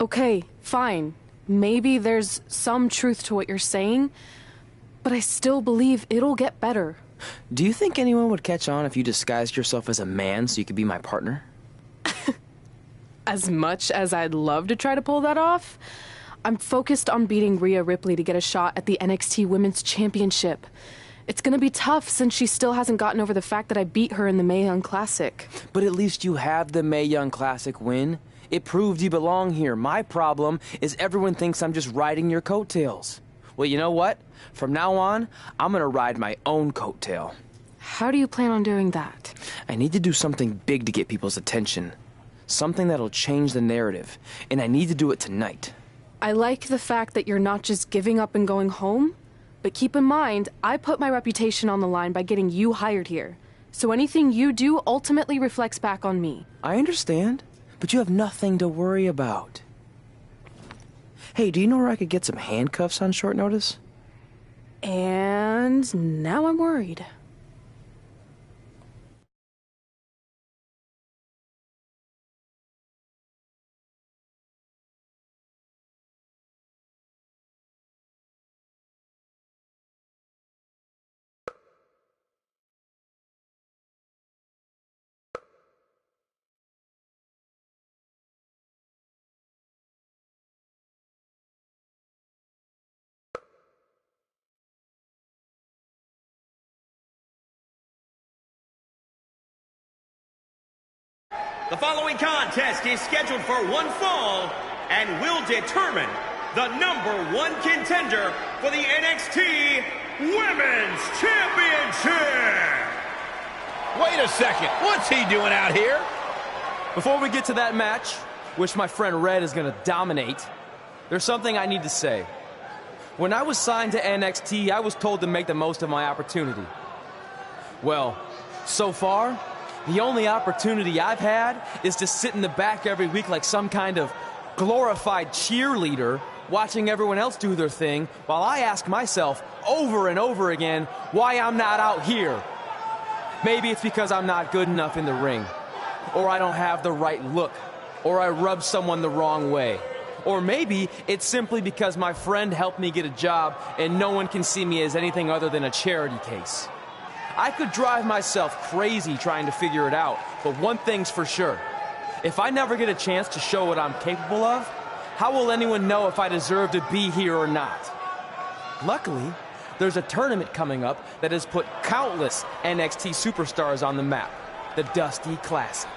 Okay, fine. Maybe there's some truth to what you're saying, but I still believe it'll get better. Do you think anyone would catch on if you disguised yourself as a man so you could be my partner? As much as I'd love to try to pull that off, I'm focused on beating Rhea Ripley to get a shot at the NXT Women's Championship. It's gonna be tough since she still hasn't gotten over the fact that I beat her in the Mae Young Classic. But at least you have the Mae Young Classic win. It proved you belong here. My problem is everyone thinks I'm just riding your coattails. Well, you know what? From now on, I'm gonna ride my own coattail. How do you plan on doing that? I need to do something big to get people's attention. Something that'll change the narrative, and I need to do it tonight. I like the fact that you're not just giving up and going home, but keep in mind, I put my reputation on the line by getting you hired here. So anything you do ultimately reflects back on me. I understand, but you have nothing to worry about. Hey, do you know where I could get some handcuffs on short notice? And now I'm worried. The following contest is scheduled for one fall and will determine the #1 contender for the NXT Women's Championship. Wait a second, what's he doing out here? Before we get to that match, which my friend Red is gonna dominate, there's something I need to say. When I was signed to NXT, I was told to make the most of my opportunity. Well, so far, the only opportunity I've had is to sit in the back every week like some kind of glorified cheerleader, watching everyone else do their thing, while I ask myself over and over again why I'm not out here. Maybe it's because I'm not good enough in the ring, or I don't have the right look, or I rub someone the wrong way. Or maybe it's simply because my friend helped me get a job and no one can see me as anything other than a charity case. I could drive myself crazy trying to figure it out, but one thing's for sure. If I never get a chance to show what I'm capable of, how will anyone know if I deserve to be here or not? Luckily, there's a tournament coming up that has put countless NXT superstars on the map, the Dusty Classic.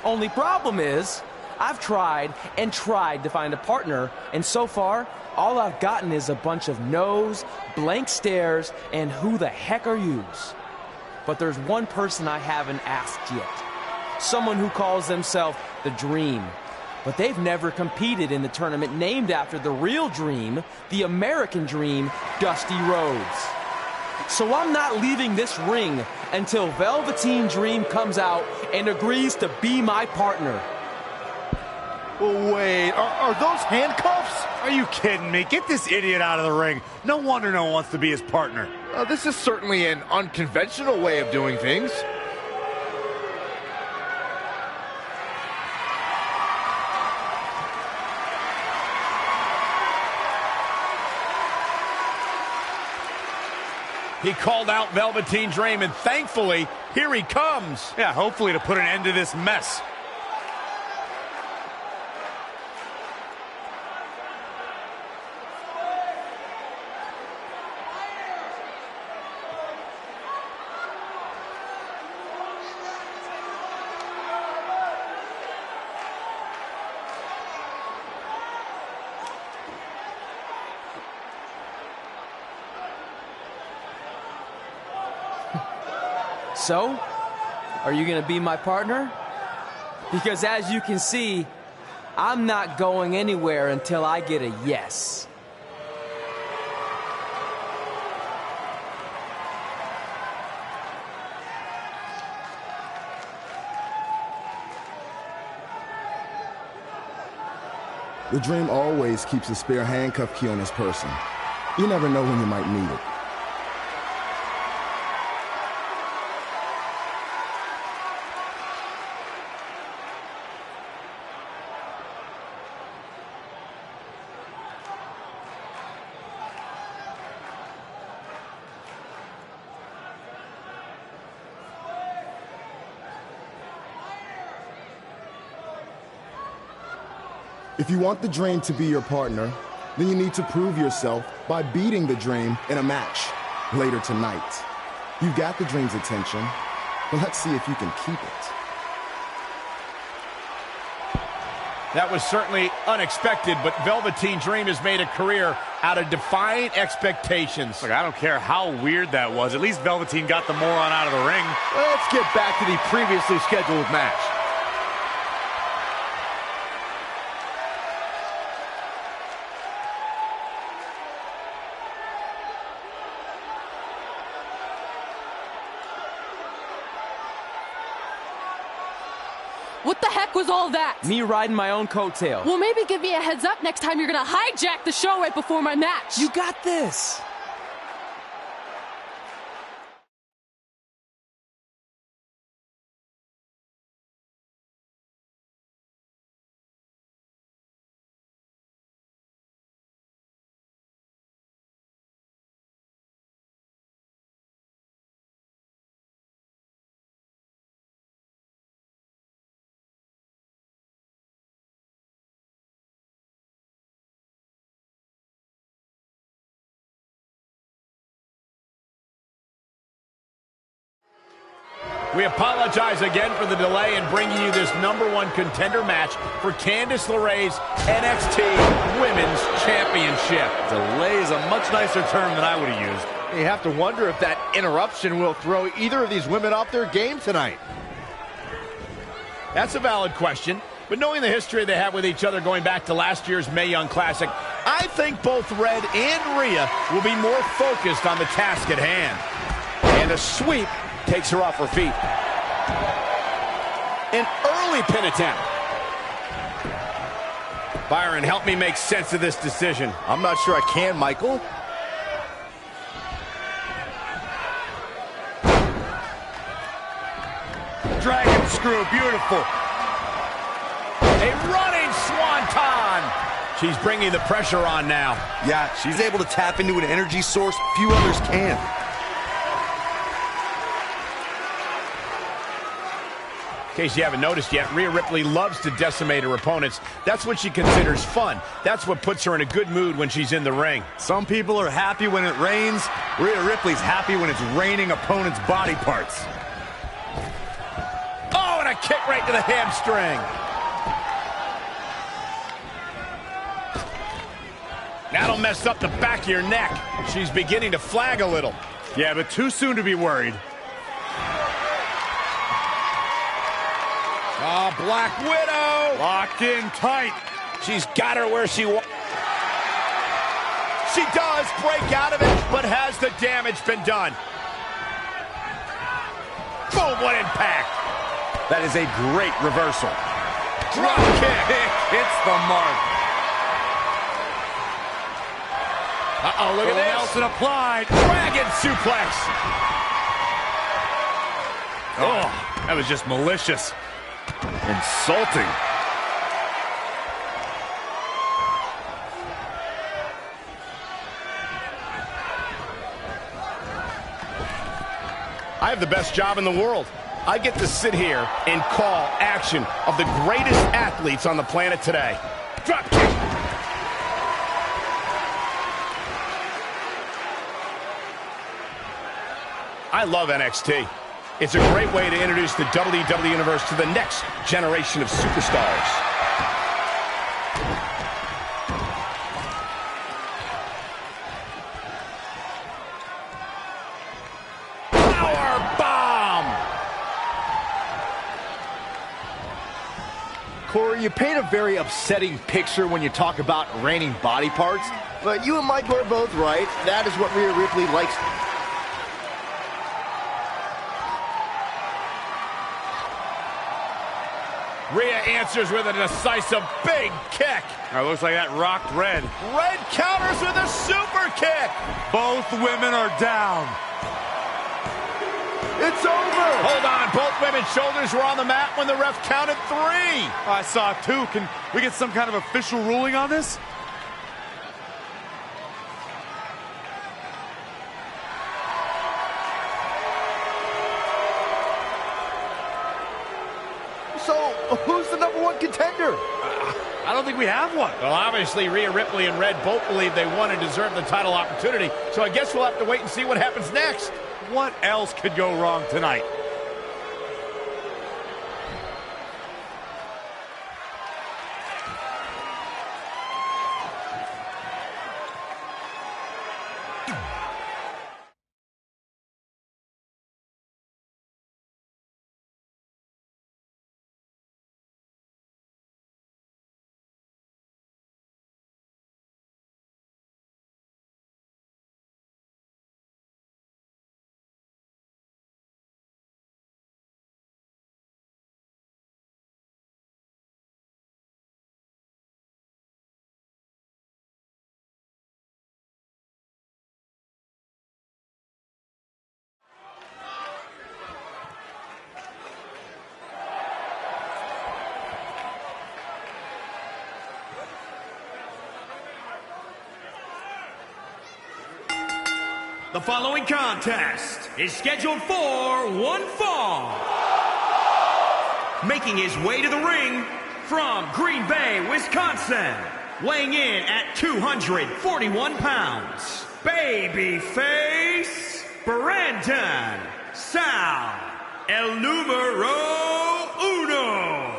Only problem is, I've tried and tried to find a partner, and so far, all I've gotten is a bunch of no's, blank stares, and who the heck are yous? But there's one person I haven't asked yet. Someone who calls themselves the Dream. But they've never competed in the tournament named after the real Dream, the American Dream, Dusty Rhodes. So I'm not leaving this ring until Velveteen Dream comes out and agrees to be my partner. Wait, are those handcuffs? Are you kidding me? Get this idiot out of the ring. No wonder no one wants to be his partner. This is certainly an unconventional way of doing things. He called out Velveteen Dream, and thankfully, here he comes. Yeah, hopefully to put an end to this mess. So, are you gonna be my partner? Because as you can see, I'm not going anywhere until I get a yes. The Dream always keeps a spare handcuff key on his person. You never know when you might need it. If you want the Dream to be your partner, then you need to prove yourself by beating the Dream in a match later tonight. You've got the Dream's attention, but let's see if you can keep it. That was certainly unexpected, but Velveteen Dream has made a career out of defying expectations. Look, I don't care how weird that was. At least Velveteen got the moron out of the ring. Let's get back to the previously scheduled match. What the heck was all that? Me riding my own coattail. Well, maybe give me a heads up next time you're gonna hijack the show right before my match. You got this. We apologize again for the delay in bringing you this #1 contender match for Candice LeRae's NXT Women's Championship. Delay is a much nicer term than I would have used. You have to wonder if that interruption will throw either of these women off their game tonight. That's a valid question, but knowing the history they have with each other going back to last year's Mae Young Classic, I think both Red and Rhea will be more focused on the task at hand. And a sweep takes her off her feet. An early pin attempt. Byron, help me make sense of this decision. I'm not sure I can, Michael. Dragon screw, beautiful. A running swanton. She's bringing the pressure on now. Yeah, she's able to tap into an energy source few others can. In case you haven't noticed yet, Rhea Ripley loves to decimate her opponents. That's what she considers fun. That's what puts her in a good mood when she's in the ring. Some people are happy when it rains. Rhea Ripley's happy when it's raining opponents' body parts. Oh, and a kick right to the hamstring. That'll mess up the back of your neck. She's beginning to flag a little. Yeah, but too soon to be worried. Oh, Black Widow. Locked in tight. She's got her where she wants. She does break out of it, but has the damage been done? Boom, what impact. That is a great reversal. Drop kick. Hits the mark. Uh-oh, look at this. Nelson applied. Dragon suplex. Oh, that was just malicious. Insulting. I have the best job in the world. I get to sit here and call action of the greatest athletes on the planet today. Drop kick. I love NXT. It's a great way to introduce the WWE Universe to the next generation of superstars. Power bomb! Corey, you paint a very upsetting picture when you talk about raining body parts, but you and Michael are both right. That is what Rhea Ripley likes. Rhea answers with a decisive big kick. Looks like that rocked Red. Red counters with a super kick. Both women are down. It's over! Hold on, both women's shoulders were on the mat when the ref counted 3. I saw 2. Can we get some kind of official ruling on this? So, who's the #1 contender? I don't think we have one. Well, obviously, Rhea Ripley and Red both believe they won and deserve the title opportunity, so I guess we'll have to wait and see what happens next. What else could go wrong tonight? The following contest is scheduled for one fall. Making his way to the ring from Green Bay, Wisconsin, weighing in at 241 pounds, babyface Brandon Sal El Numero Uno.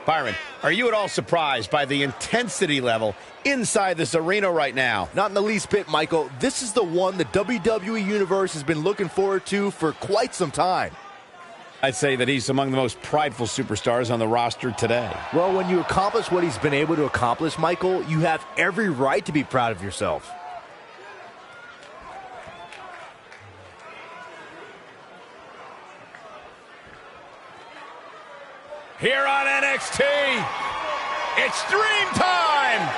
Byron, are you at all surprised by the intensity level inside this arena right now? Not in the least bit, Michael. This is the one the WWE Universe has been looking forward to for quite some time. I'd say that he's among the most prideful superstars on the roster today. Well, when you accomplish what he's been able to accomplish, Michael, you have every right to be proud of yourself. Here on NXT, it's Dream Time!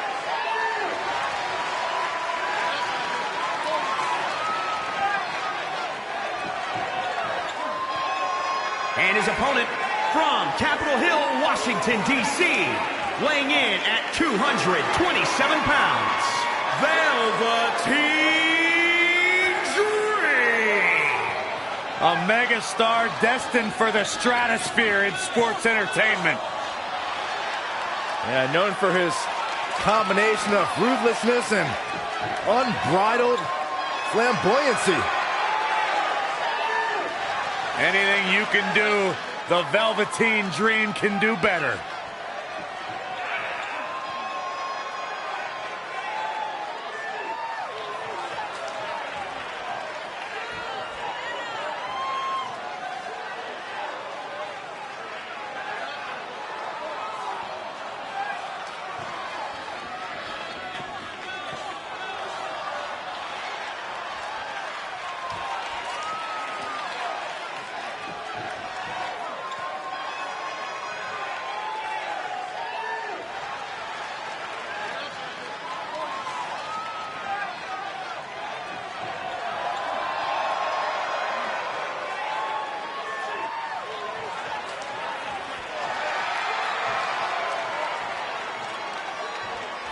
And his opponent from Capitol Hill, Washington, D.C., weighing in at 227 pounds, Velveteen Dream. A megastar destined for the stratosphere in sports entertainment. Yeah, known for his combination of ruthlessness and unbridled flamboyancy. Anything you can do, the Velveteen Dream can do better.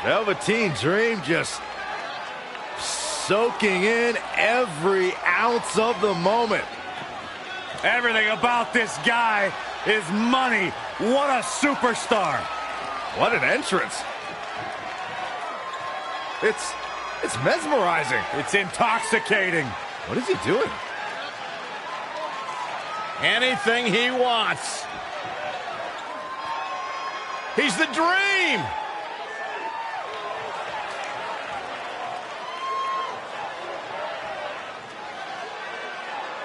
Velveteen Dream just soaking in every ounce of the moment. Everything about this guy is money. What a superstar. What an entrance. It's mesmerizing. It's intoxicating. What is he doing? Anything he wants. He's the Dream!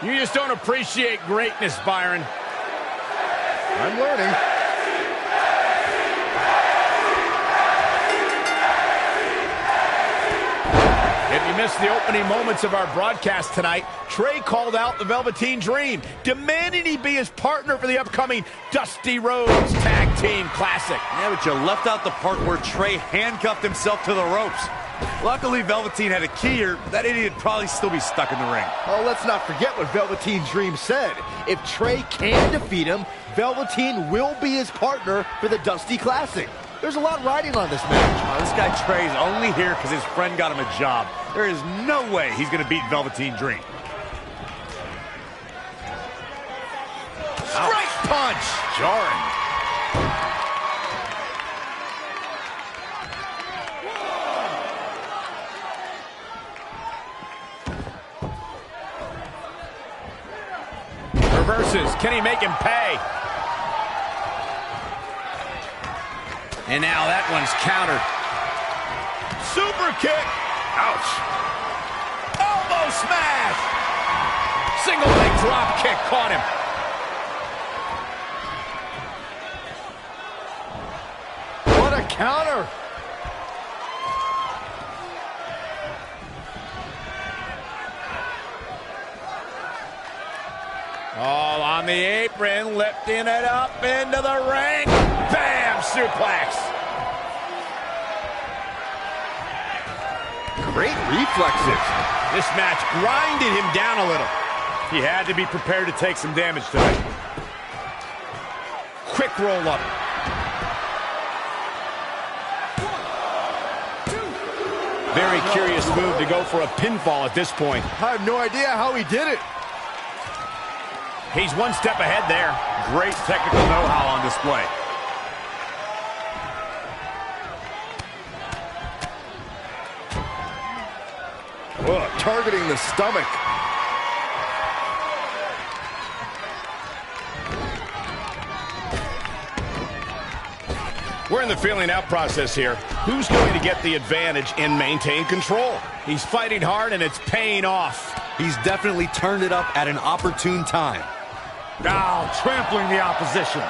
You just don't appreciate greatness, Byron. I'm learning. If you missed the opening moments of our broadcast tonight, Trey called out the Velveteen Dream, demanding he be his partner for the upcoming Dusty Rhodes Tag Team Classic. Yeah, but you left out the part where Trey handcuffed himself to the ropes. Luckily, Velveteen had a key, or that idiot would probably still be stuck in the ring. Oh, let's not forget what Velveteen Dream said. If Trey can defeat him, Velveteen will be his partner for the Dusty Classic. There's a lot riding on this match. Oh, this guy Trey's only here because his friend got him a job. There is no way he's going to beat Velveteen Dream. Strike punch! Jarring. reverses. Can he make him pay? And now that one's countered. Super kick. Ouch. Elbow smash. Single leg drop kick caught him. What a counter. All on the apron, lifting it up into the ring. Bam! Suplex. Great reflexes. This match grinded him down a little. He had to be prepared to take some damage tonight. Quick roll up. Very curious move to go for a pinfall at this point. I have no idea how he did it. He's one step ahead there. Great technical know-how on display. Targeting the stomach. We're in the feeling out process here. Who's going to get the advantage and maintain control? He's fighting hard and it's paying off. He's definitely turned it up at an opportune time. Now trampling the opposition.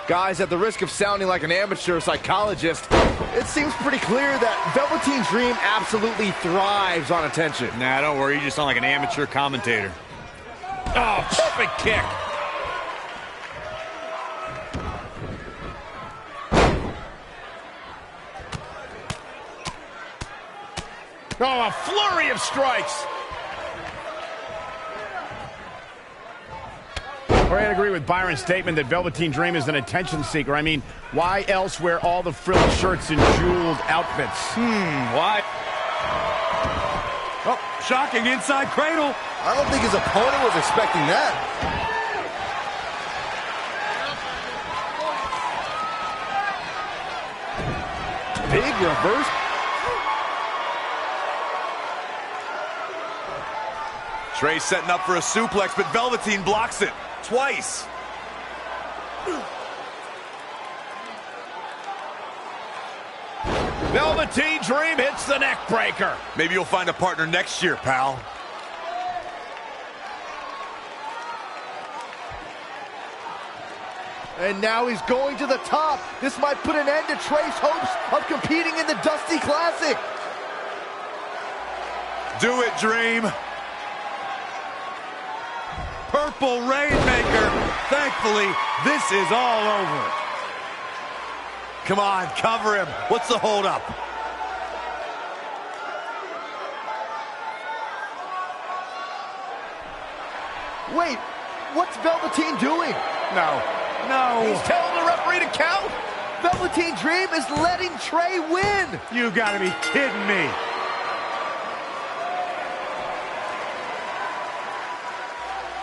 Guys, at the risk of sounding like an amateur psychologist, it seems pretty clear that Velveteen Dream absolutely thrives on attention. Nah, don't worry. You just sound like an amateur commentator. Oh, perfect kick. Oh, a flurry of strikes. I agree with Byron's statement that Velveteen Dream is an attention seeker. I mean, why else wear all the frilled shirts and jeweled outfits? Why? Oh, shocking inside cradle. I don't think his opponent was expecting that. Big reverse. Trey setting up for a suplex, but Velveteen blocks it twice. Velveteen Dream hits the neck breaker. Maybe you'll find a partner next year, pal. And now he's going to the top. This might put an end to Trey's hopes of competing in the Dusty Classic. Do it, Dream. Purple Rainmaker. Thankfully, this is all over. Come on, cover him. What's the holdup? Wait, what's Velveteen doing? No. He's telling the referee to count. Velveteen Dream is letting Trey win. You gotta be kidding me.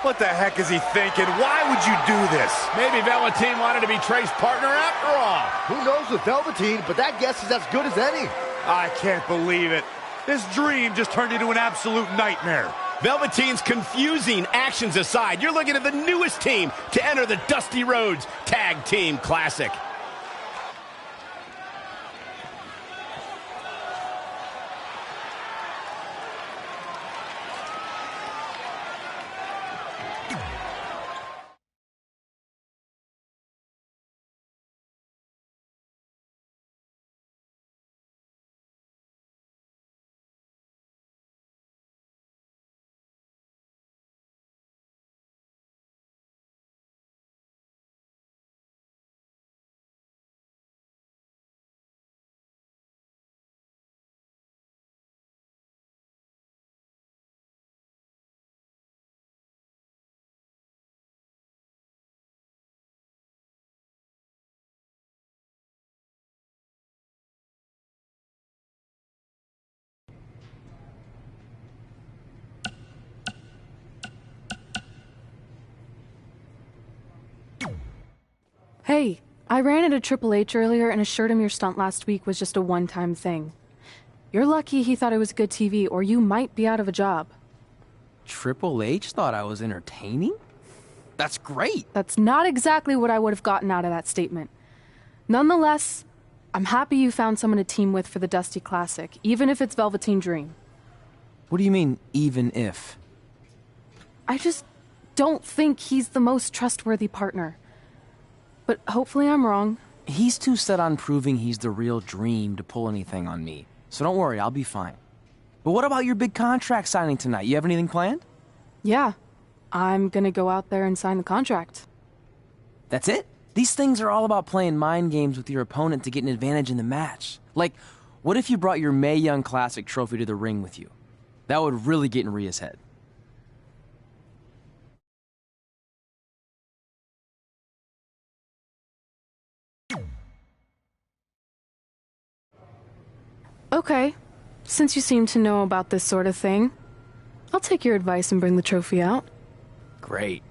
What the heck is he thinking? Why would you do this? Maybe Velveteen wanted to be Trey's partner after all. Who knows with Velveteen, but that guess is as good as any. I can't believe it. This dream just turned into an absolute nightmare. Velveteen's confusing actions aside, you're looking at the newest team to enter the Dusty Rhodes Tag Team Classic. Hey, I ran into Triple H earlier and assured him your stunt last week was just a one-time thing. You're lucky he thought it was good TV, or you might be out of a job. Triple H thought I was entertaining? That's great. That's not exactly what I would have gotten out of that statement. Nonetheless, I'm happy you found someone to team with for the Dusty Classic, even if it's Velveteen Dream. What do you mean, even if? I just don't think he's the most trustworthy partner. But hopefully I'm wrong. He's too set on proving he's the real Dream to pull anything on me. So don't worry, I'll be fine. But what about your big contract signing tonight? You have anything planned? Yeah, I'm gonna go out there and sign the contract. That's it? These things are all about playing mind games with your opponent to get an advantage in the match. Like, what if you brought your Mae Young Classic trophy to the ring with you? That would really get in Rhea's head. Okay, since you seem to know about this sort of thing, I'll take your advice and bring the trophy out. Great.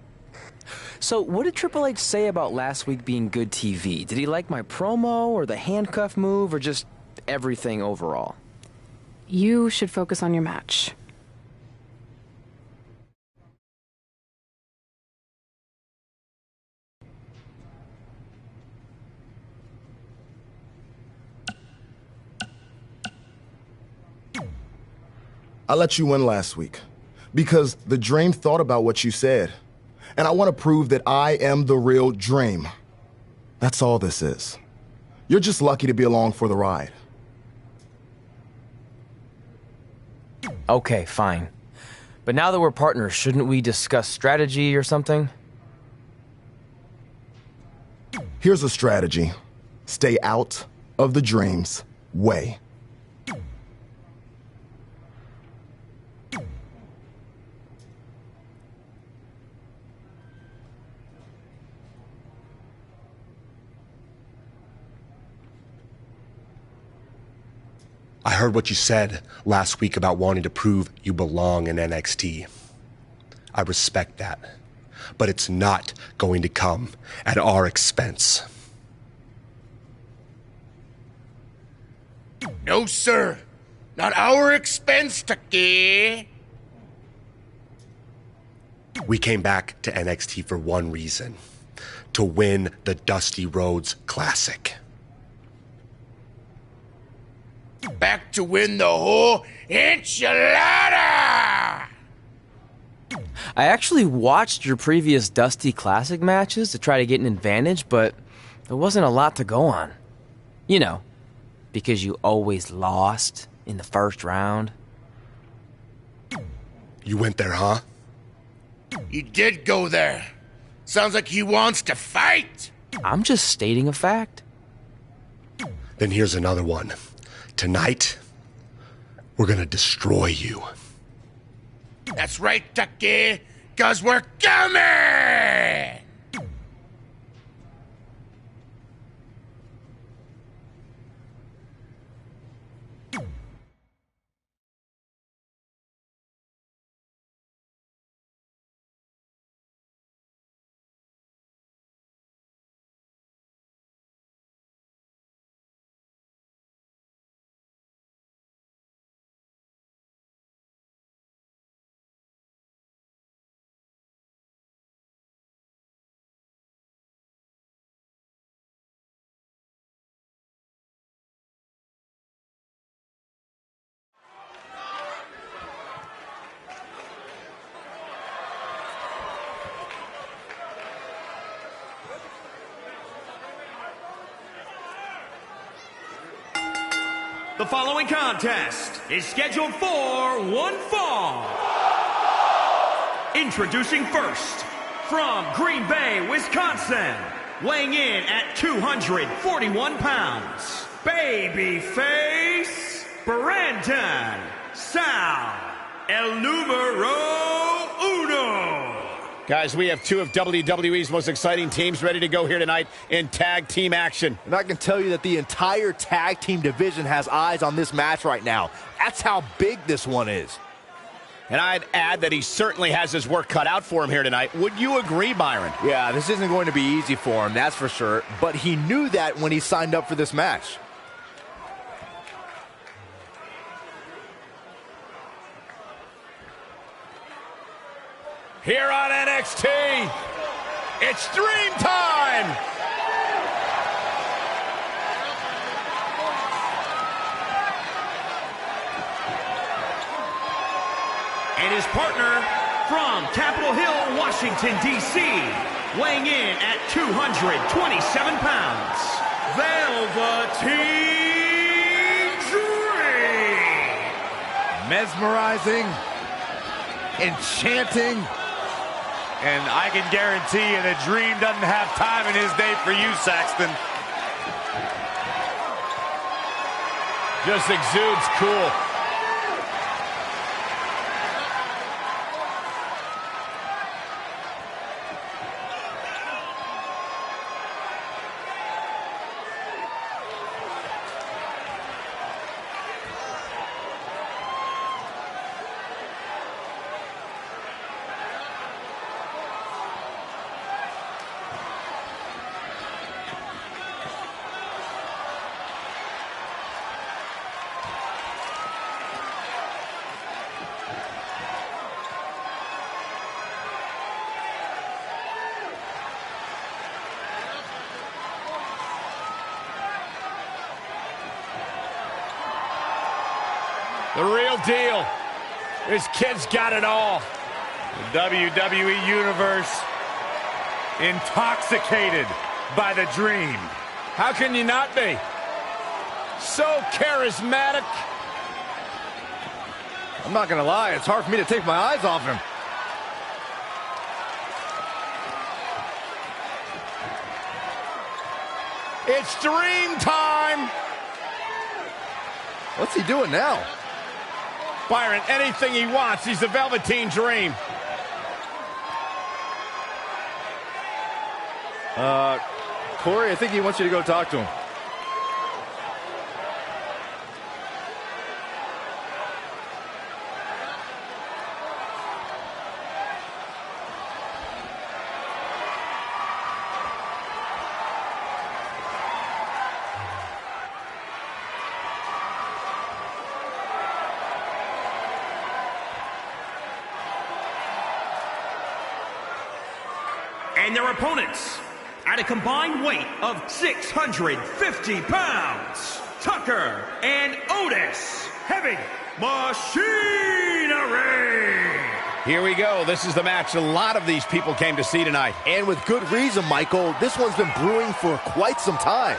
So, what did Triple H say about last week being good TV? Did he like my promo, or the handcuff move, or just everything overall? You should focus on your match. I let you win last week because the Dream thought about what you said. And I want to prove that I am the real Dream. That's all this is. You're just lucky to be along for the ride. Okay, fine. But now that we're partners, shouldn't we discuss strategy or something? Here's a strategy. Stay out of the Dream's way. I heard what you said last week about wanting to prove you belong in NXT. I respect that, but it's not going to come at our expense. No, sir. Not our expense, Taki. We came back to NXT for one reason: to win the Dusty Rhodes Classic. Back to win the whole enchilada! I actually watched your previous Dusty Classic matches to try to get an advantage, but there wasn't a lot to go on. You know, because you always lost in the first round. You went there, huh? He did go there. Sounds like he wants to fight. I'm just stating a fact. Then here's another one. Tonight, we're gonna destroy you. That's right, Taki, 'cause we're coming! The following contest is scheduled for one fall. Introducing first, from Green Bay, Wisconsin, weighing in at 241 pounds, babyface Brandon Sal El Numero Uno. Guys, we have two of WWE's most exciting teams ready to go here tonight in tag team action. And I can tell you that the entire tag team division has eyes on this match right now. That's how big this one is. And I'd add that he certainly has his work cut out for him here tonight. Would you agree, Byron? Yeah, this isn't going to be easy for him, that's for sure. But he knew that when he signed up for this match. Here on NXT, it's Dream Time! And his partner from Capitol Hill, Washington, D.C., weighing in at 227 pounds, Velveteen Dream! Mesmerizing, enchanting, and I can guarantee you that Dream doesn't have time in his day for you, Saxton. Just exudes cool. The real deal. This kid's got it all. The WWE Universe intoxicated by the Dream. How can you not be? So charismatic. I'm not gonna lie, it's hard for me to take my eyes off him. It's Dream Time. What's he doing now? Byron, anything he wants. He's the Velveteen Dream. Corey, I think he wants you to go talk to him. And their opponents, at a combined weight of 650 pounds, Tucker and Otis, Heavy Machinery. Here we go. This is the match a lot of these people came to see tonight. And with good reason, Michael. This one's been brewing for quite some time.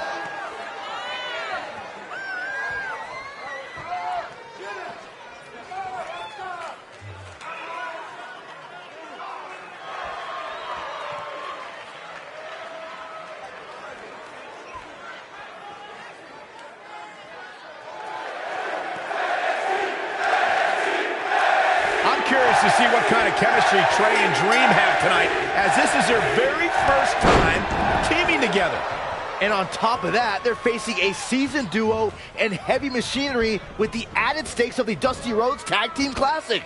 Curious to see what kind of chemistry Trey and Dream have tonight, as this is their very first time teaming together. And on top of that, they're facing a seasoned duo and Heavy Machinery with the added stakes of the Dusty Rhodes Tag Team Classic.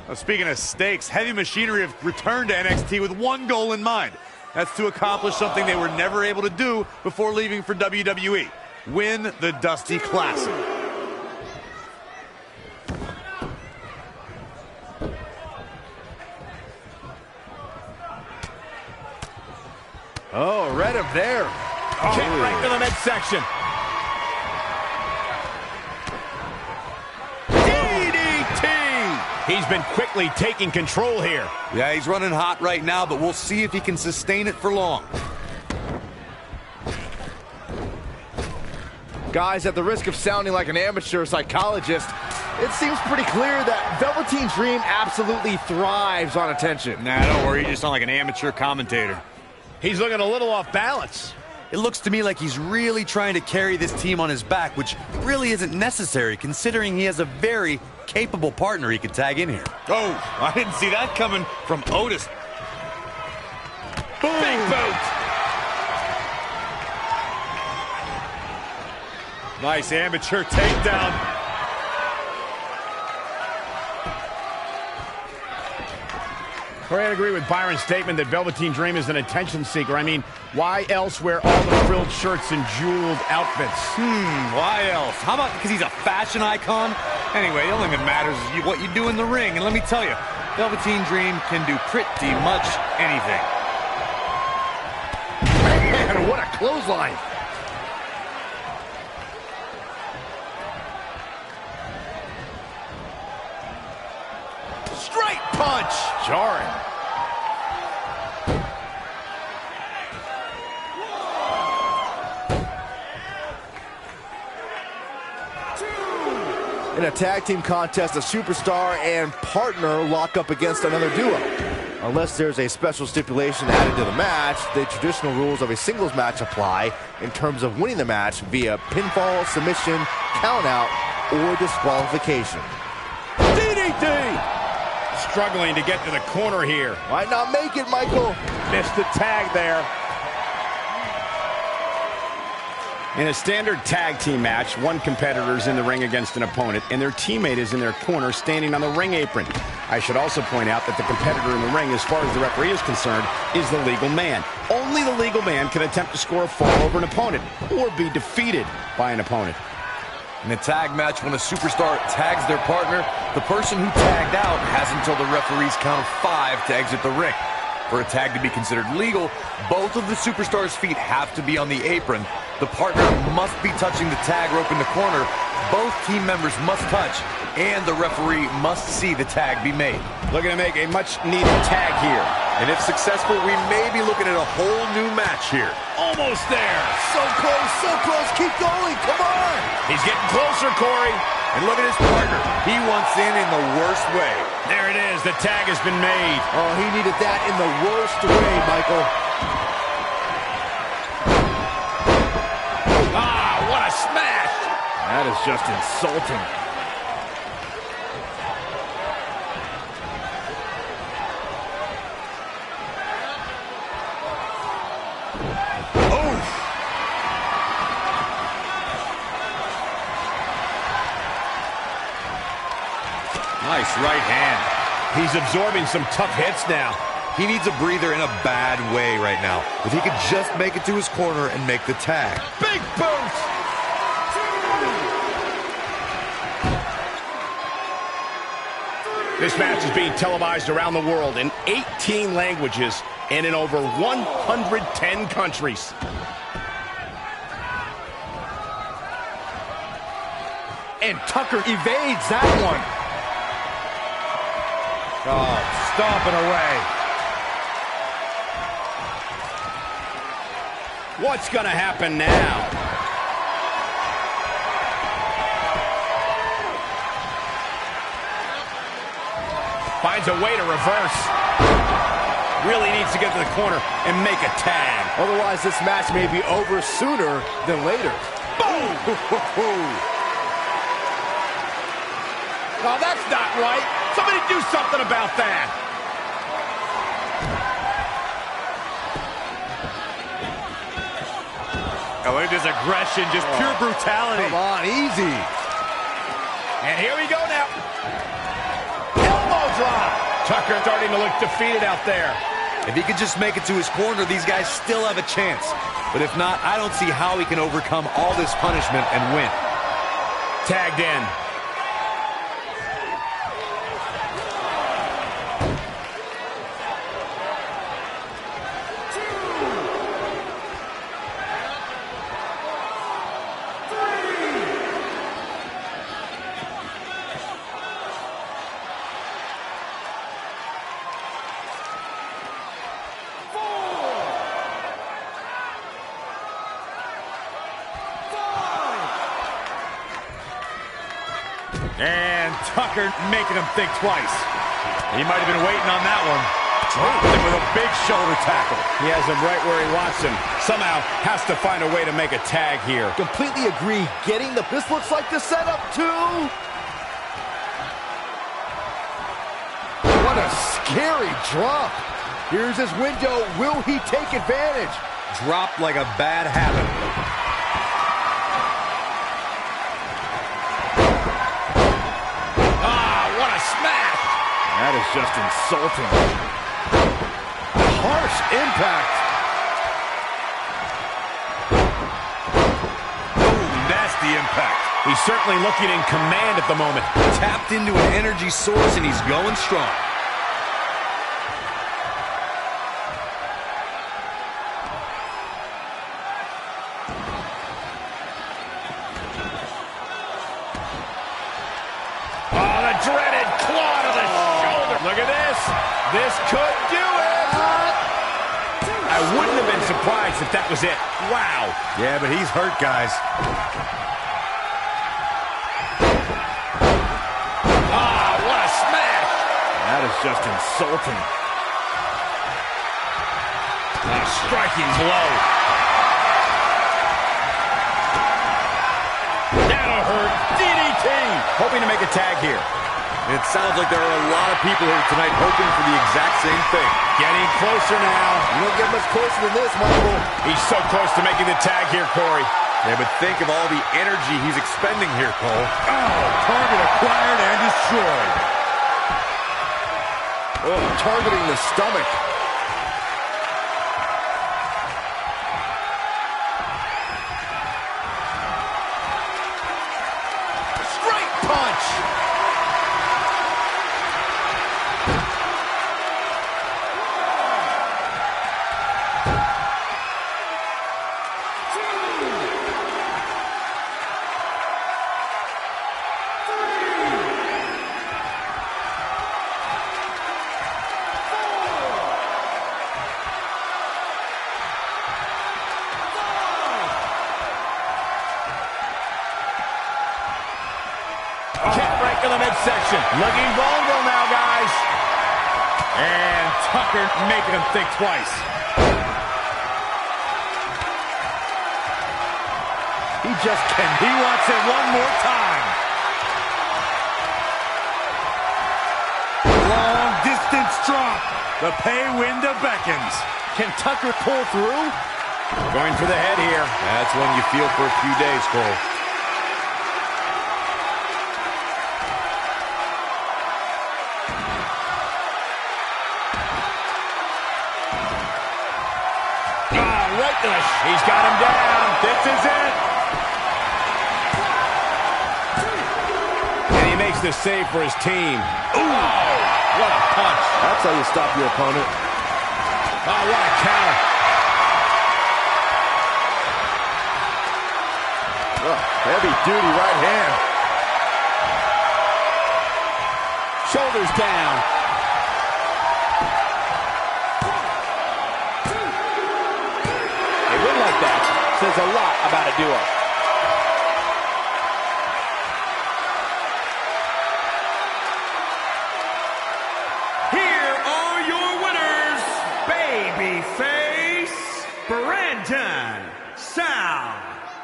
Well, speaking of stakes, Heavy Machinery have returned to NXT with one goal in mind. That's to accomplish something they were never able to do before leaving for WWE. Win the Dusty Classic. Oh, read him there. Kick right to the midsection. DDT! He's been quickly taking control here. Yeah, he's running hot right now, but we'll see if he can sustain it for long. Guys, at the risk of sounding like an amateur psychologist, it seems pretty clear that Velveteen Dream absolutely thrives on attention. Nah, don't worry, you just sound like an amateur commentator. He's looking a little off balance. It looks to me like he's really trying to carry this team on his back, which really isn't necessary considering he has a very capable partner he could tag in here. Oh, I didn't see that coming from Otis. Boom. Big boot. Nice amateur takedown. Corey, I agree with Byron's statement that Velveteen Dream is an attention seeker. I mean, why else wear all the frilled shirts and jeweled outfits? Why else? How about because he's a fashion icon? Anyway, the only thing that matters is what you do in the ring. And let me tell you, Velveteen Dream can do pretty much anything. Man, what a clothesline. Straight punch. Jarring. In a tag team contest, a superstar and partner lock up against another duo. Unless there's a special stipulation added to the match, the traditional rules of a singles match apply in terms of winning the match via pinfall, submission, countout, or disqualification. DDT. Struggling to get to the corner here. Might not make it, Michael. Missed the tag there. In a standard tag team match, one competitor is in the ring against an opponent, and their teammate is in their corner standing on the ring apron. I should also point out that the competitor in the ring, as far as the referee is concerned, is the legal man. Only the legal man can attempt to score a fall over an opponent or be defeated by an opponent. In a tag match, when a superstar tags their partner, the person who tagged out has until the referee's count of 5 to exit the ring. For a tag to be considered legal, both of the superstars' feet have to be on the apron. The partner must be touching the tag rope in the corner. Both team members must touch, and the referee must see the tag be made. Looking to make a much-needed tag here. And if successful, we may be looking at a whole new match here. Almost there. So close, keep going, come on! He's getting closer, Corey. And look at his partner. He wants in the worst way. There it is. The tag has been made. Oh, he needed that in the worst way, Michael. Ah, what a smash! That is just insulting. Nice right hand. He's absorbing some tough hits now. He needs a breather in a bad way right now. If he could just make it to his corner and make the tag. Big boot! This match is being televised around the world in 18 languages and in over 110 countries. And Tucker evades that one. Oh, stomping away. What's gonna happen now? Finds a way to reverse. Really needs to get to the corner and make a tag. Otherwise, this match may be over sooner than later. Boom! Oh, that's not right. Somebody do something about that. Oh, look at this aggression, just pure brutality. Come on, easy. And here we go now. Elbow drop. Tucker starting to look defeated out there. If he could just make it to his corner, these guys still have a chance. But if not, I don't see how he can overcome all this punishment and win. Tagged in. And Tucker making him think twice. He might have been waiting on that one. Dropped him with a big shoulder tackle. He has him right where he wants him. Somehow has to find a way to make a tag here. Completely agree. This looks like the setup, too. What a scary drop. Here's his window. Will he take advantage? Dropped like a bad habit. Smash! That is just insulting. Harsh impact. Oh, nasty impact. He's certainly looking in command at the moment. Tapped into an energy source and he's going strong. Look at this. This could do it. I wouldn't have been surprised if that was it. Wow. Yeah, but he's hurt, guys. Ah, what a smash. That is just insulting. A striking blow. That'll hurt. DDT. Hoping to make a tag here. It sounds like there are a lot of people here tonight hoping for the exact same thing. Getting closer now. You don't get much closer than this, Michael. He's so close to making the tag here, Corey. Yeah, but think of all the energy he's expending here, Cole. Oh, target acquired and destroyed. Oh, targeting the stomach. Straight punch. Kick right to the midsection. Looking vulnerable now, guys. And Tucker making him think twice. He wants it one more time. Long distance drop. The pay window beckons. Can Tucker pull through? Going for the head here. That's one you feel for a few days, Cole. He's got him down. This is it. And he makes the save for his team. Ooh, what a punch. That's how you stop your opponent. Oh, what a counter. Oh, heavy-duty right hand. Shoulders down. Like that says a lot about a duo. Here are your winners, Babyface Brandon, Sal,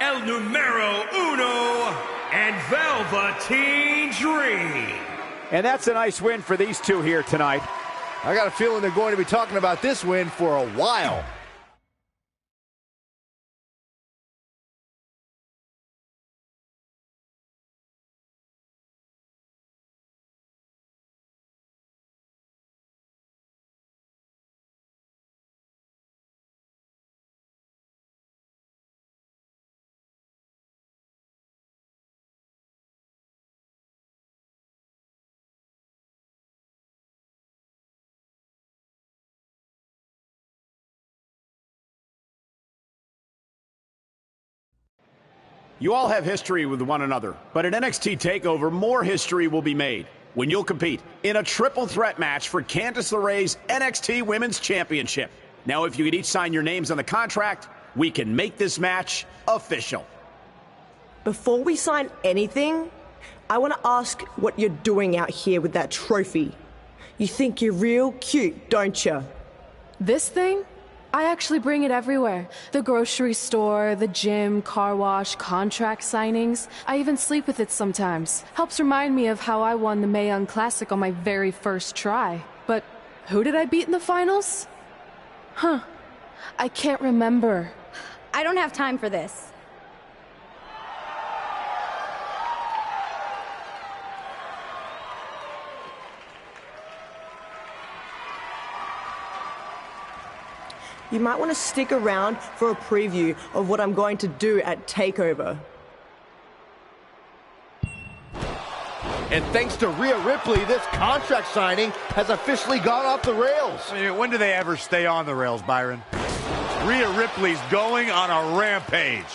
El Numero Uno, and Velveteen Dream. And that's a nice win for these two here tonight. I got a feeling they're going to be talking about this win for a while. You all have history with one another, but at NXT TakeOver, more history will be made when you'll compete in a triple threat match for Candice LeRae's NXT Women's Championship. Now, if you could each sign your names on the contract, we can make this match official. Before we sign anything, I want to ask what you're doing out here with that trophy. You think you're real cute, don't you? This thing? I actually bring it everywhere. The grocery store, the gym, car wash, contract signings. I even sleep with it sometimes. Helps remind me of how I won the Mae Young Classic on my very first try. But who did I beat in the finals? Huh. I can't remember. I don't have time for this. You might want to stick around for a preview of what I'm going to do at TakeOver. And thanks to Rhea Ripley, this contract signing has officially gone off the rails. I mean, when do they ever stay on the rails, Byron? Rhea Ripley's going on a rampage.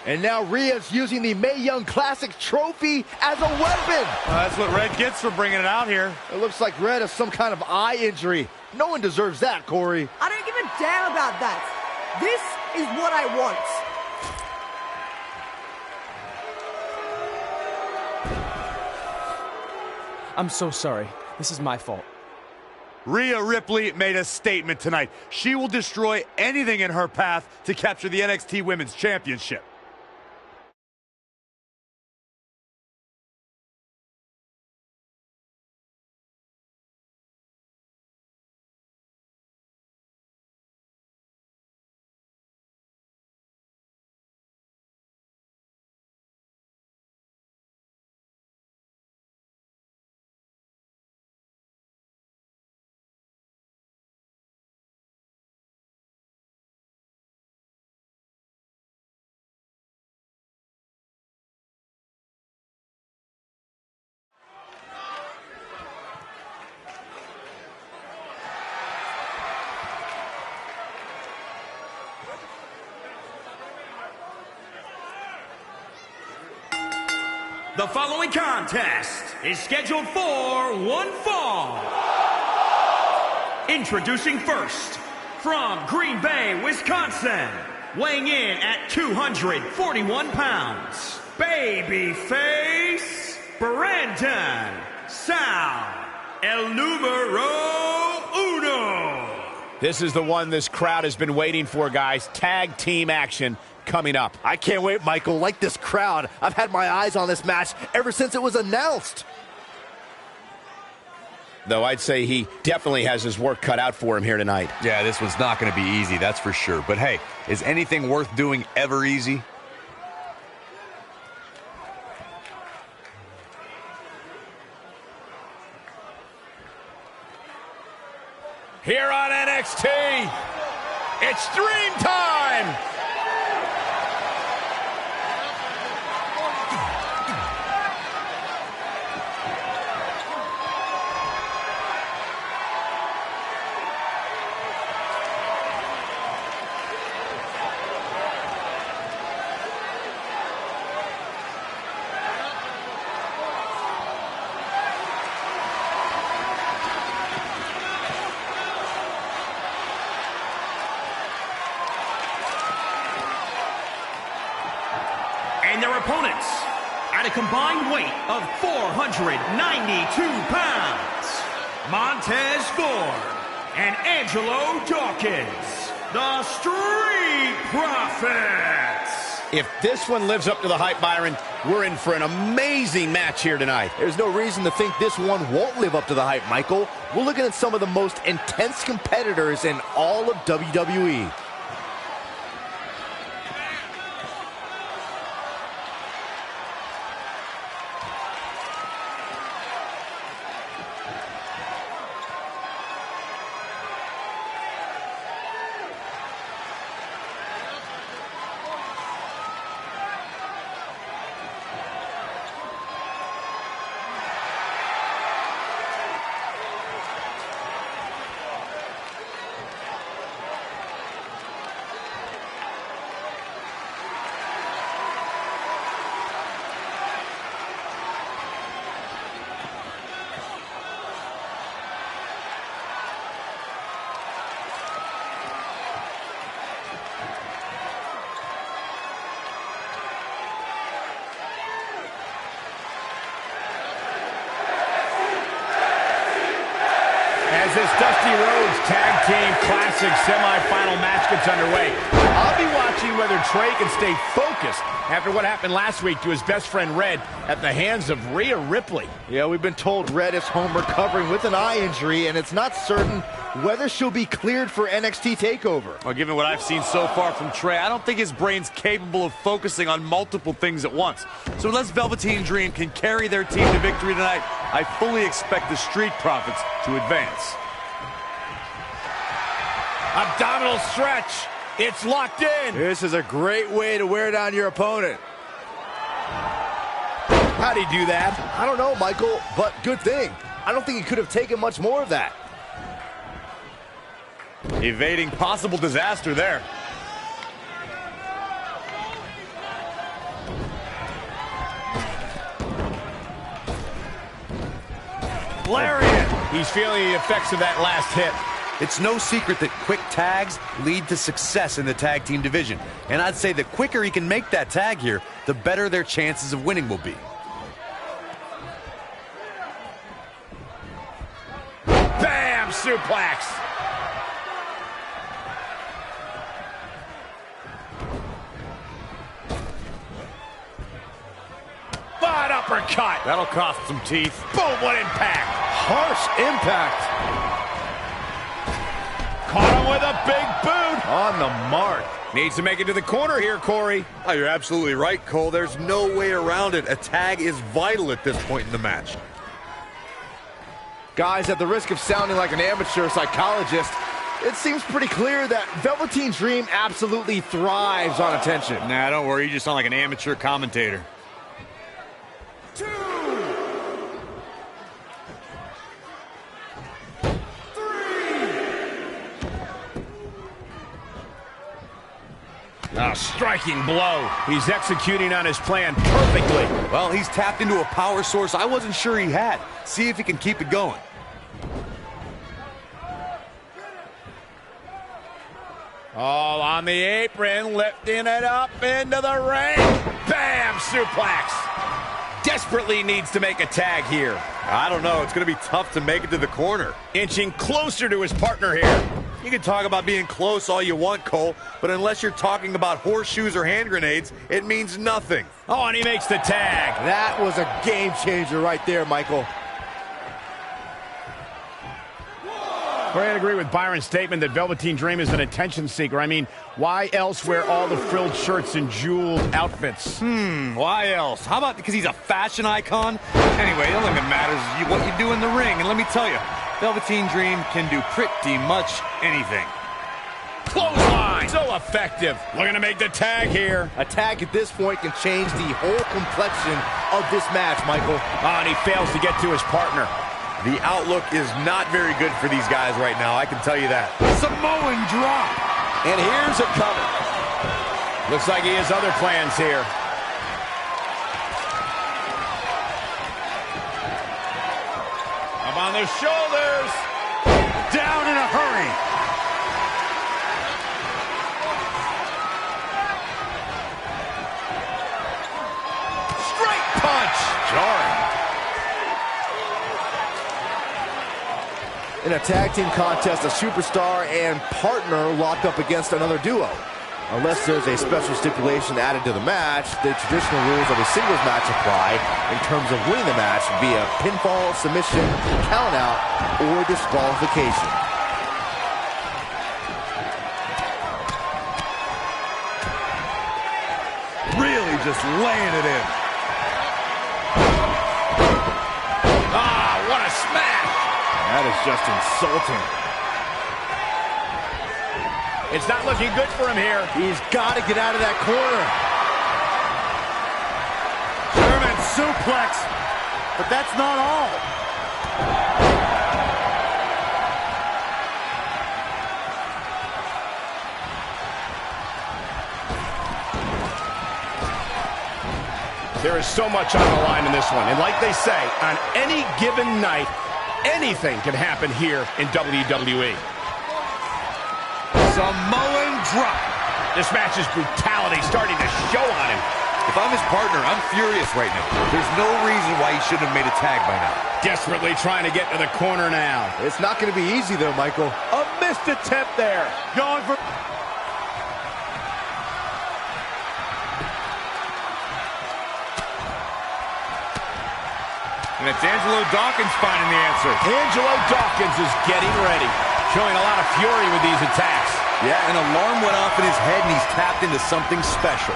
And now Rhea's using the Mae Young Classic trophy as a weapon. That's what Red gets for bringing it out here. It looks like Red has some kind of eye injury. No one deserves that, Corey. I don't give a damn about that. This is what I want. I'm so sorry. This is my fault. Rhea Ripley made a statement tonight. She will destroy anything in her path to capture the NXT Women's Championship. The following contest is scheduled for one fall. Introducing first, from Green Bay, Wisconsin, weighing in at 241 pounds, babyface Brandon Sal, El Numero Uno. This is the one this crowd has been waiting for, guys. Tag team action coming up. I can't wait, Michael. Like this crowd, I've had my eyes on this match ever since it was announced. Though I'd say he definitely has his work cut out for him here tonight. Yeah, this one's not going to be easy, that's for sure. But hey, is anything worth doing ever easy? Here on NXT, it's Dream Time! And their opponents, at a combined weight of 492 pounds, Montez Ford and Angelo Dawkins, the Street Profits. If this one lives up to the hype, Byron, we're in for an amazing match here tonight. There's no reason to think this one won't live up to the hype, Michael. We're looking at some of the most intense competitors in all of WWE. As this Dusty Rhodes Tag Team Classic semifinal match gets underway, I'll be watching whether Trey can stay focused after what happened last week to his best friend Red at the hands of Rhea Ripley. Yeah, we've been told Red is home recovering with an eye injury, and it's not certain whether she'll be cleared for NXT TakeOver. Well, given what I've seen so far from Trey, I don't think his brain's capable of focusing on multiple things at once. So unless Velveteen Dream can carry their team to victory tonight, I fully expect the Street Profits to advance. Abdominal stretch. It's locked in. This is a great way to wear down your opponent. How'd he do that? I don't know, Michael, but good thing. I don't think he could have taken much more of that. Evading possible disaster there. Lariat. He's feeling the effects of that last hit. It's no secret that quick tags lead to success in the tag team division. And I'd say the quicker he can make that tag here, the better their chances of winning will be. Bam! Suplex. Butt uppercut. That'll cost some teeth. Boom, what impact. Harsh impact. Caught him with a big boot. On the mark. Needs to make it to the corner here, Corey. Oh, you're absolutely right, Cole. There's no way around it. A tag is vital at this point in the match. Guys, at the risk of sounding like an amateur psychologist, it seems pretty clear that Velveteen Dream absolutely thrives on attention. Nah, don't worry. You just sound like an amateur commentator. 2, 3. A striking blow. He's executing on his plan perfectly. Well, he's tapped into a power source I wasn't sure he had. See if he can keep it going. All on the apron, lifting it up into the ring. Bam! Suplex. Desperately needs to make a tag here. I don't know. It's going to be tough to make it to the corner. Inching closer to his partner here. You can talk about being close all you want, Cole, but unless you're talking about horseshoes or hand grenades, it means nothing. Oh, and he makes the tag. That was a game changer right there, Michael. I agree with Byron's statement that Velveteen Dream is an attention seeker. I mean, why else wear all the frilled shirts and jeweled outfits? Why else? How about because he's a fashion icon? Anyway, the only thing that matters is what you do in the ring. And let me tell you, Velveteen Dream can do pretty much anything. Clothesline! So effective. Looking to make the tag here. A tag at this point can change the whole complexion of this match, Michael. Oh, and he fails to get to his partner. The outlook is not very good for these guys right now, I can tell you that. Samoan drop. And here's a cover. Looks like he has other plans here. Up on the shoulders. Down in a hurry. Straight punch. Jarring. In a tag team contest, a superstar and partner lock up against another duo. Unless there's a special stipulation added to the match, the traditional rules of a singles match apply in terms of winning the match via pinfall, submission, countout, or disqualification. Really just laying it in. Ah, what a smash. That is just insulting. It's not looking good for him here. He's got to get out of that corner. German suplex. But that's not all. There is so much on the line in this one. And like they say, on any given night, anything can happen here in WWE. Samoan drop. This match's brutality starting to show on him. If I'm his partner, I'm furious right now. There's no reason why he shouldn't have made a tag by now. Desperately trying to get to the corner now. It's not going to be easy, though, Michael. A missed attempt there. Going for... And it's Angelo Dawkins finding the answer. Angelo Dawkins is getting ready. Showing a lot of fury with these attacks. Yeah, an alarm went off in his head and he's tapped into something special.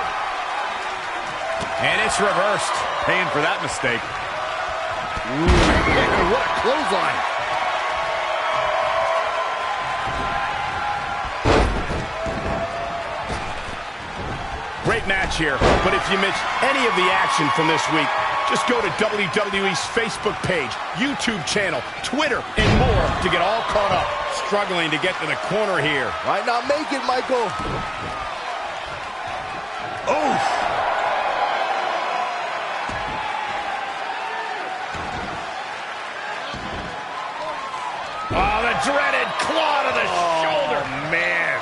And it's reversed. Paying for that mistake. Ooh, what a clothesline. Great match here, but if you missed any of the action from this week, just go to WWE's Facebook page, YouTube channel, Twitter, and more to get all caught up. Struggling to get to the corner here. Might not make it, Michael. Oh! dreaded claw to the shoulder. Man.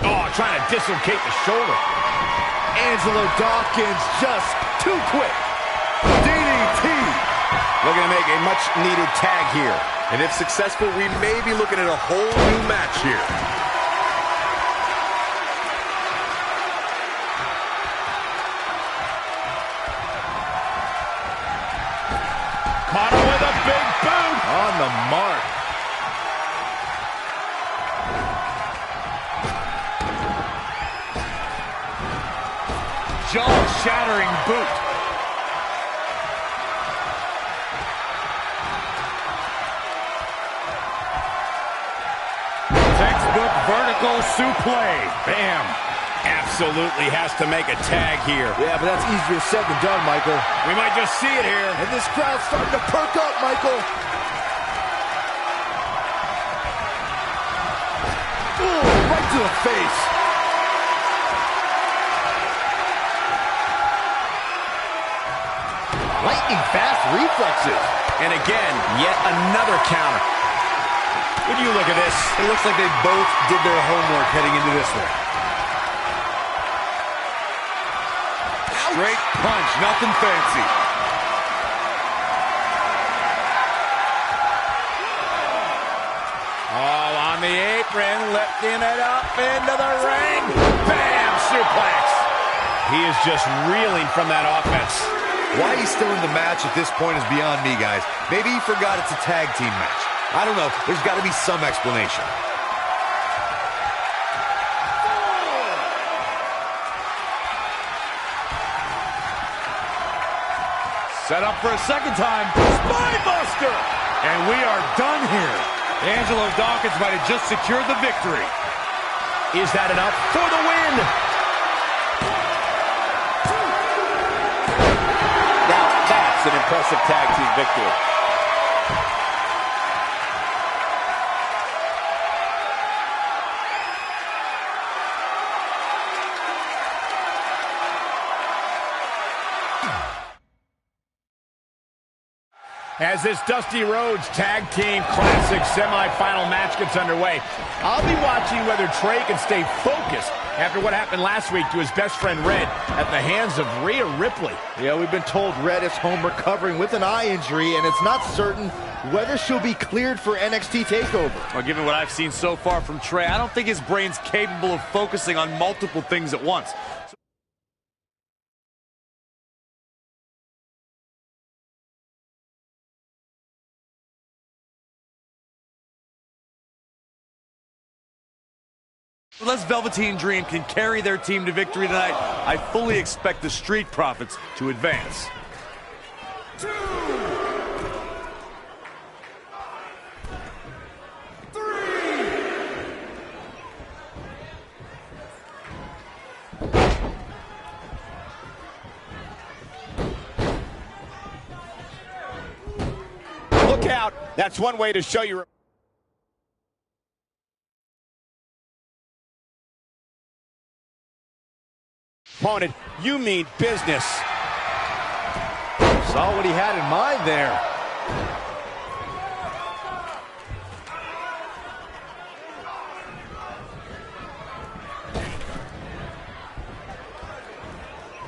Oh, trying to dislocate the shoulder. Angelo Dawkins just too quick. DDT. Looking to make a much-needed tag here. And if successful, we may be looking at a whole new match here. Caught him with a big boot. On the mark. Jaw-shattering boot. Textbook vertical suplex. Bam. Absolutely has to make a tag here. Yeah, but that's easier said than done, Michael. We might just see it here. And this crowd's starting to perk up, Michael. Ooh, right to the face. Lightning fast reflexes. And again, yet another counter. When you look at this, It looks like they both did their homework heading into this one. Straight punch, nothing fancy. all on the apron, lifting it up into the ring. Bam! Suplex. He is just reeling from that offense. Why he's still in the match at this point is beyond me, guys. Maybe he forgot it's a tag team match. I don't know. There's got to be some explanation. Set up for a second time. Spinebuster! And we are done here. Angelo Dawkins might have just secured the victory. Is that enough for the win? Now that's an impressive tag team victory. As this Dusty Rhodes Tag Team Classic semifinal match gets underway, I'll be watching whether Trey can stay focused after what happened last week to his best friend Red at the hands of Rhea Ripley. Yeah, we've been told Red is home recovering with an eye injury, and it's not certain whether she'll be cleared for NXT TakeOver. Well, given what I've seen so far from Trey, I don't think his brain's capable of focusing on multiple things at once. Unless Velveteen Dream can carry their team to victory tonight, I fully expect the Street Profits to advance. Look out. That's one way to show your opponent you mean business. Saw what he had in mind there.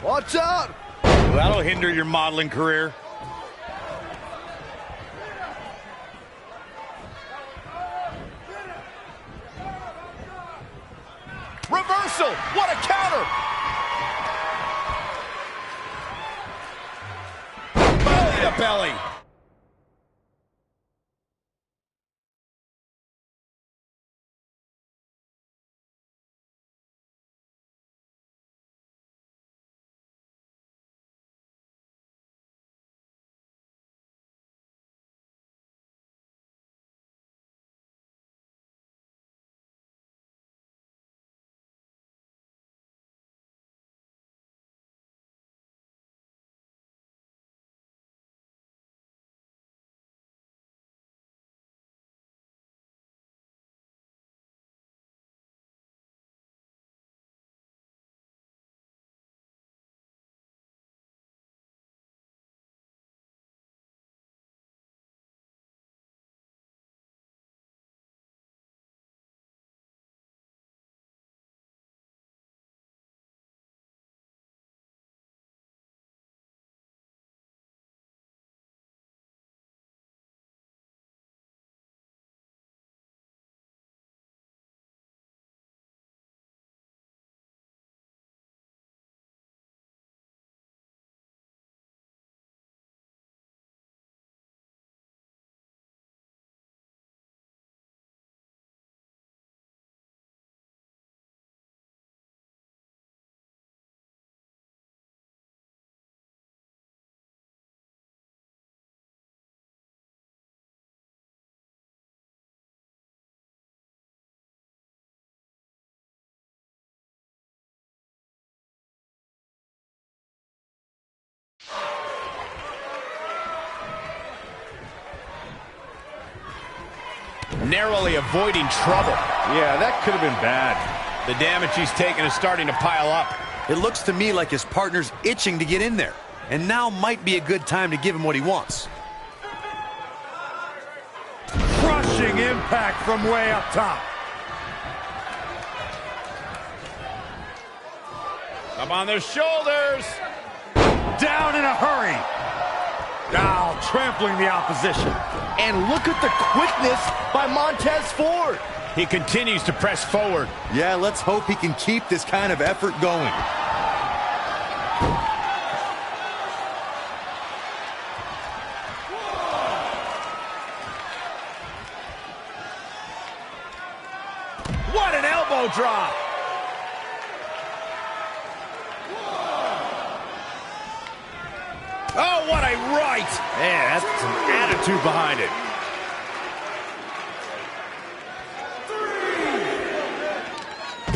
Watch out! Well, that'll hinder your modeling career. Reversal! What a counter! Belly to belly. narrowly avoiding trouble. Yeah, that could have been bad. The damage he's taken is starting to pile up. It looks to me like his partner's itching to get in there. And now might be a good time to give him what he wants. Crushing impact from way up top. Up on their shoulders. Down in a hurry. Now trampling the opposition. And look at the quickness by Montez Ford. He continues to press forward. Yeah, let's hope he can keep this kind of effort going. What an elbow drop. Oh, what a right. Yeah, that's some attitude behind it.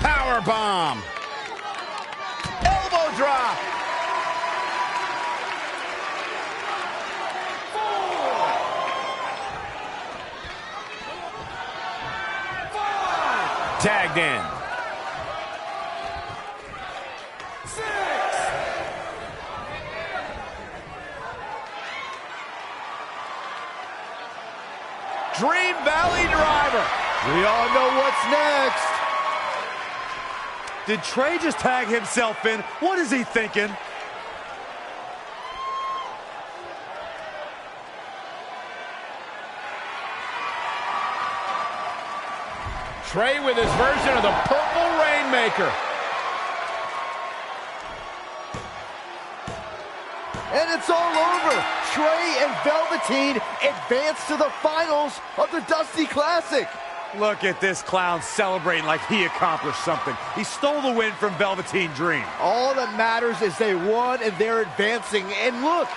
Power bomb. Elbow drop. Tagged in. 6. Dream Valley Driver. We all know what's next. Did Trey just tag himself in? What is he thinking? Trey with his version of the Purple Rainmaker. And it's all over. Trey and Velveteen advance to the finals of the Dusty Classic. Look at this clown celebrating like he accomplished something. He stole the win from Velveteen Dream. All that matters is they won and they're advancing. And look,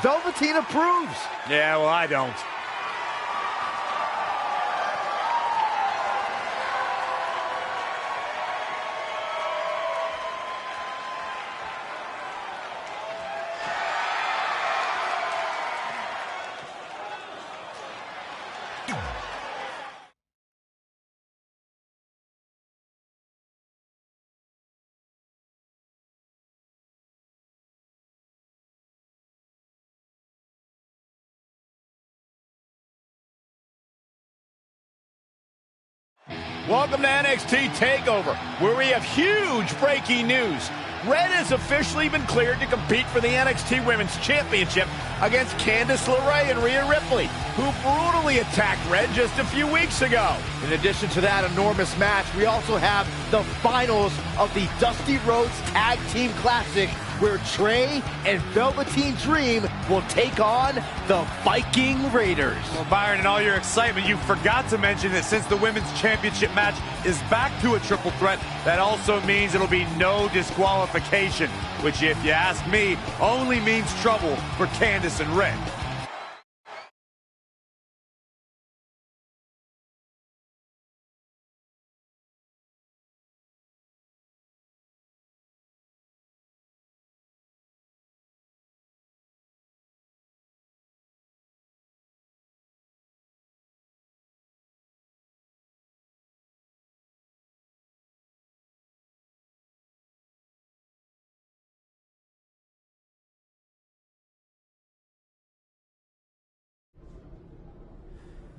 Velveteen approves. Yeah, well, I don't. Welcome to NXT TakeOver, where we have huge breaking news. Red has officially been cleared to compete for the NXT Women's Championship against Candice LeRae and Rhea Ripley, who brutally attacked Red just a few weeks ago. In addition to that enormous match, we also have the finals of the Dusty Rhodes Tag Team Classic, where Trey and Velveteen Dream will take on the Viking Raiders. Well, Byron, in all your excitement, you forgot to mention that since the Women's Championship match is back to a triple threat, that also means it'll be no disqualification, which, if you ask me, only means trouble for Candice and Red.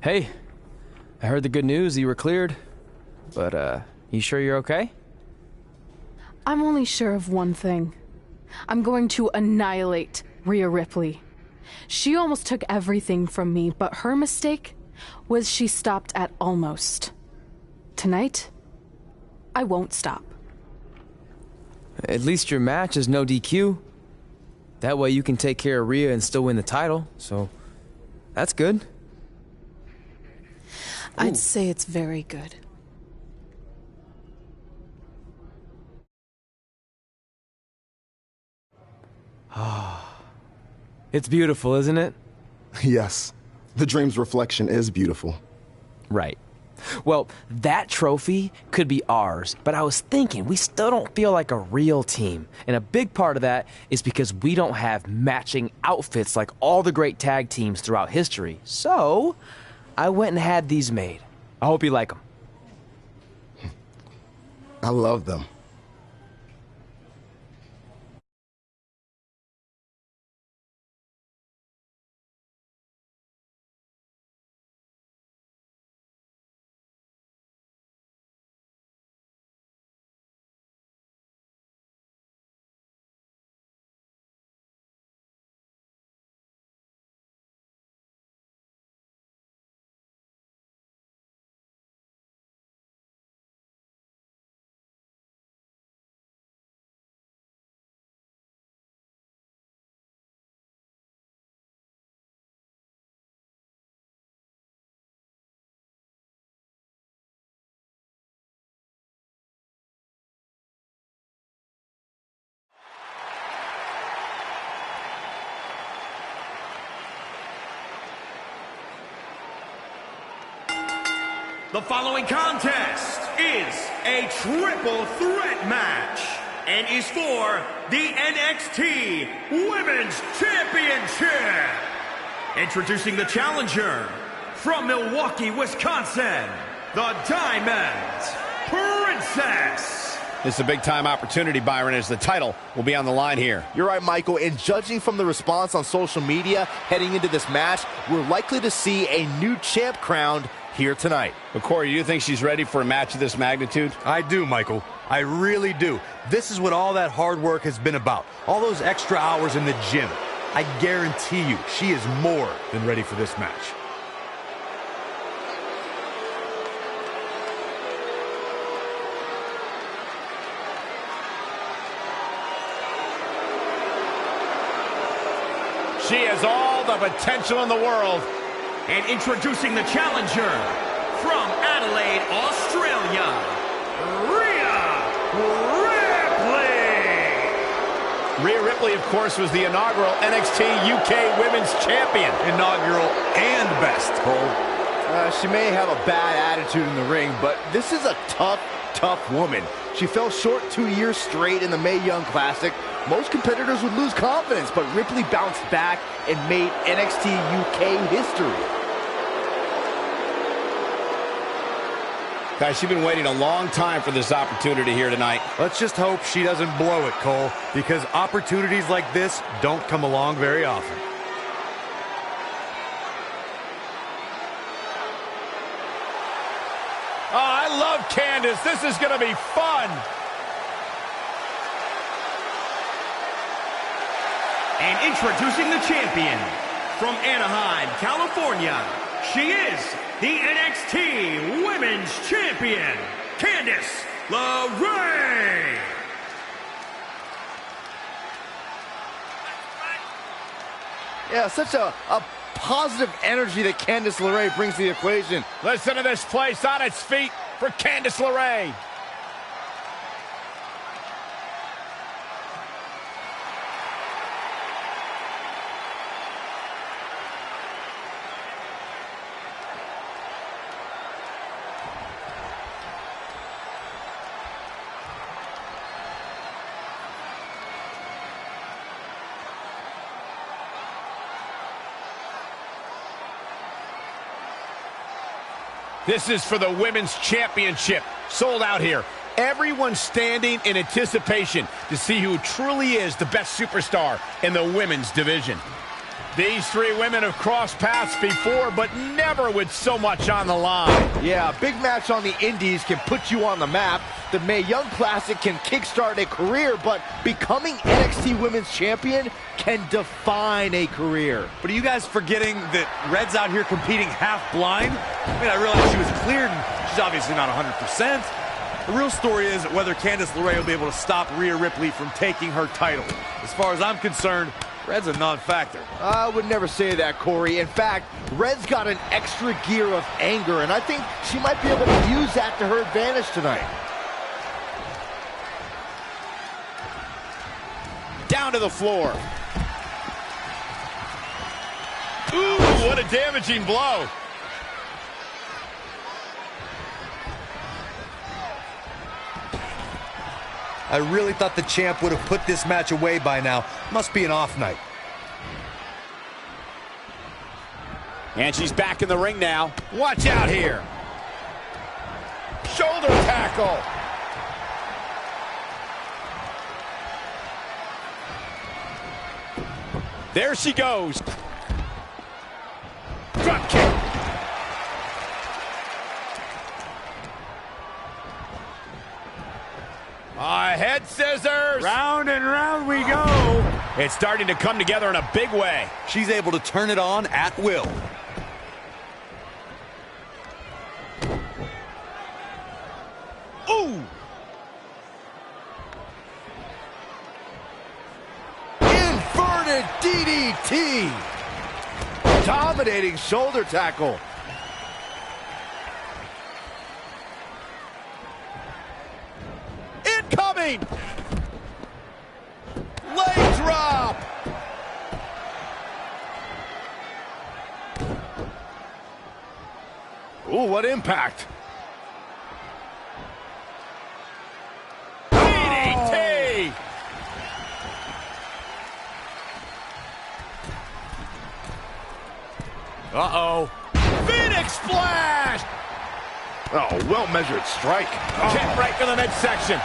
Hey, I heard the good news, you were cleared. But, you sure you're okay? I'm only sure of one thing. I'm going to annihilate Rhea Ripley. She almost took everything from me, but her mistake was she stopped at almost. Tonight, I won't stop. At least your match is no DQ. That way you can take care of Rhea and still win the title, so that's good. I'd say it's very good. It's beautiful, isn't it? Yes, the Dream's reflection is beautiful. Right. Well, that trophy could be ours, but I was thinking we still don't feel like a real team. And a big part of that is because we don't have matching outfits like all the great tag teams throughout history. So, I went and had these made. I hope you like them. I love them. The following contest is a triple threat match and is for the NXT Women's Championship. Introducing the challenger from Milwaukee, Wisconsin, the Diamond Princess. This is a big-time opportunity, Byron, as the title will be on the line here. You're right, Michael, and judging from the response on social media heading into this match, we're likely to see a new champ crowned here tonight. But Corey, do you think she's ready for a match of this magnitude? I do, Michael. I really do. This is what all that hard work has been about. All those extra hours in the gym. I guarantee you, she is more than ready for this match. She has all the potential in the world. And introducing the challenger from Adelaide, Australia, Rhea Ripley. Rhea Ripley, of course, was the inaugural NXT UK Women's Champion. Inaugural and best, Cole. She may have a bad attitude in the ring, but this is a tough woman. She fell short 2 years straight in the Mae Young Classic. Most competitors would lose confidence, but Ripley bounced back and made NXT UK history. Guys, she's been waiting a long time for this opportunity here tonight. Let's just hope she doesn't blow it, Cole, because opportunities like this don't come along very often. Oh, I love Candice. This is going to be fun. And introducing the champion from Anaheim, California, she is the NXT Women's Champion, Candice LeRae. Yeah, such a positive energy that Candice LeRae brings to the equation. Listen to this place on its feet for Candice LeRae. This is for the Women's Championship. Sold out here. Everyone standing in anticipation to see who truly is the best superstar in the women's division. These three women have crossed paths before, but never with so much on the line. Yeah, a big match on the Indies can put you on the map. The Mae Young Classic can kickstart a career, but becoming NXT Women's Champion can define a career. But are you guys forgetting that Red's out here competing half blind? I mean, I realize she was cleared, and she's obviously not 100%. The real story is whether Candice LeRae will be able to stop Rhea Ripley from taking her title. As far as I'm concerned, Red's a non-factor. I would never say that, Corey. In fact, Red's got an extra gear of anger, and I think she might be able to use that to her advantage tonight. Down to the floor. Ooh, what a damaging blow. I really thought the champ would have put this match away by now. Must be an off night. And she's back in the ring now. Watch out here. shoulder tackle. There she goes. Drop kick. Head scissors. Round and round we go. It's starting to come together in a big way. She's able to turn it on at will. Ooh! Inverted DDT. Dominating shoulder tackle. Incoming. Leg drop. Ooh, what impact. DDT! Uh-oh. Phoenix Splash! Oh, well-measured strike. Kick right to the midsection.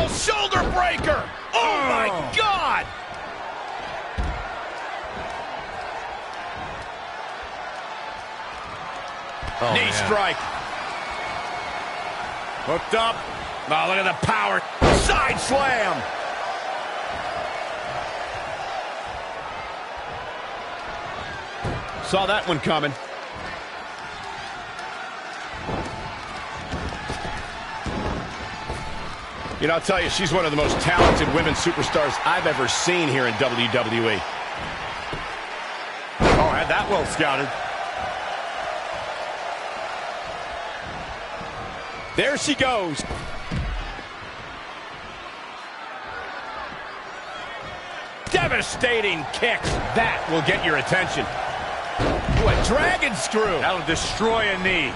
Shoulder breaker! Oh my God! Knee strike. Hooked up. Oh, look at the power. Side slam. Saw that one coming. You know, I'll tell you, she's one of the most talented women superstars I've ever seen here in WWE. Oh, had that well scouted. There she goes. Devastating kicks. That will get your attention. Ooh, a dragon screw. That'll destroy a knee.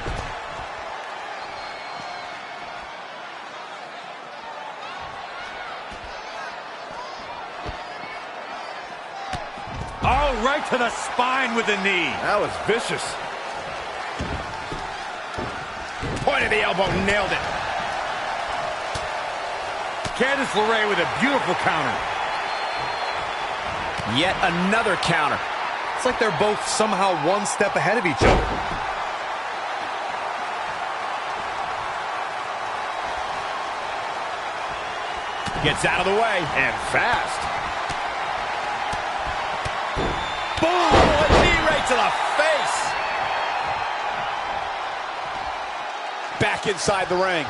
Oh, right to the spine with the knee. That was vicious. Point of the elbow, nailed it. Candice LeRae with a beautiful counter. Yet another counter. It's like they're both somehow one step ahead of each other. Gets out of the way. And fast. Boom! A knee right to the face. Back inside the ring.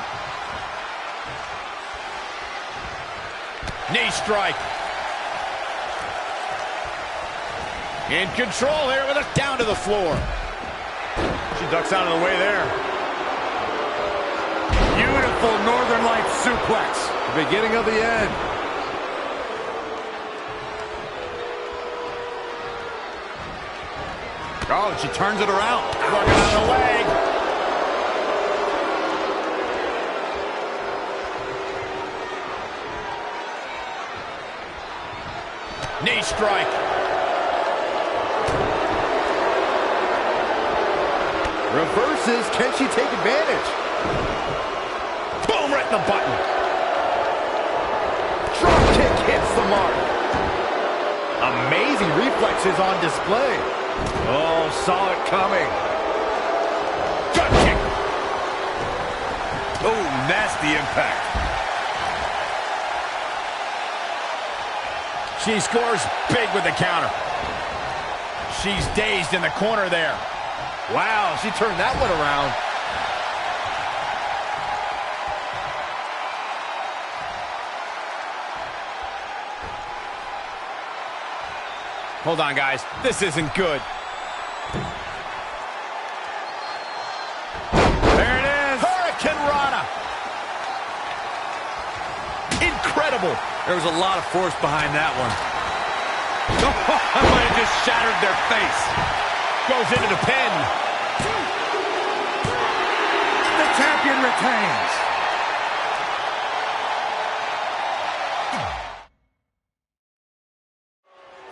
Knee strike. In control here with a down to the floor. She ducks out of the way there. Beautiful Northern Lights suplex. The beginning of the end. Oh, she turns it around. Working on the leg. Knee strike. Reverses. Can she take advantage? Boom, right in the button. Drop kick hits the mark. Amazing reflexes on display. Oh, saw it coming. Drop kick. Oh, nasty impact. She scores big with the counter. She's dazed in the corner there. Wow, she turned that one around. Hold on, guys. This isn't good. There it is. Hurricane Rana. Incredible. There was a lot of force behind that one. I might have just shattered their face. Goes into the pin. The champion retains.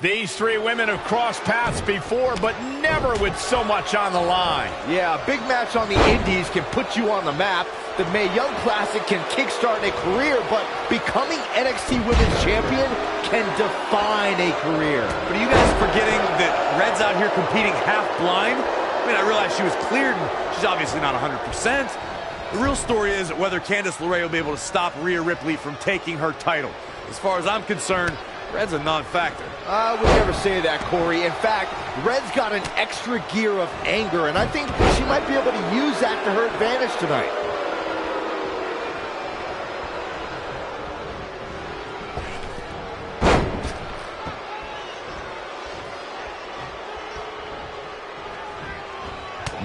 These three women have crossed paths before, but never with so much on the line. Yeah, a big match on the Indies can put you on the map. The Mae Young Classic can kickstart a career, but becoming NXT Women's Champion can define a career. But are you guys forgetting that Red's out here competing half blind? I mean, I realize she was cleared, and she's obviously not 100%. The real story is whether Candice LeRae will be able to stop Rhea Ripley from taking her title. As far as I'm concerned, Red's a non-factor. I would never say that, Corey. In fact, Red's got an extra gear of anger, and I think she might be able to use that to her advantage tonight.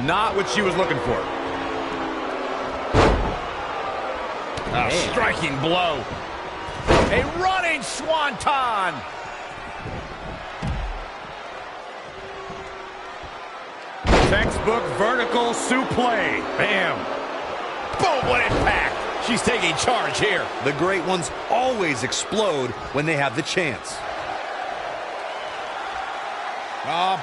Not what she was looking for. A striking blow. A running swanton. Textbook vertical suplex. Bam. Boom, what impact. She's taking charge here. The great ones always explode when they have the chance.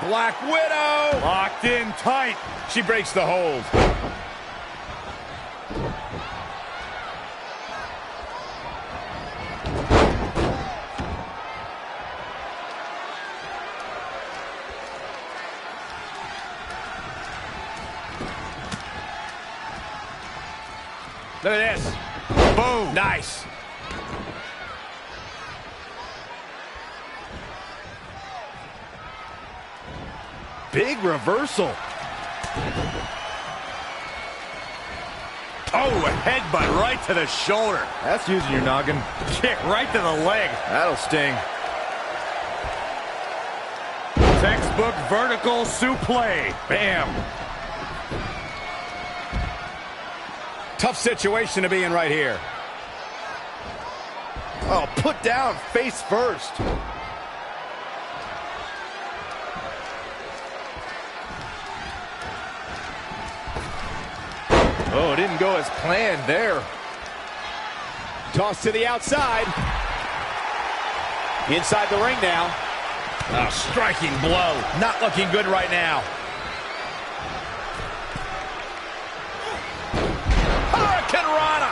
Black Widow. Locked in tight. She breaks the hold. Look at this. Boom. Nice. Big reversal. Oh, a headbutt right to the shoulder. That's using your noggin. Kick right to the leg. That'll sting. Textbook vertical suplex. Bam. Tough situation to be in right here. Oh, put down face first. Oh, it didn't go as planned there. Toss to the outside. Inside the ring now. A striking blow. Not looking good right now. Hurricane Rana.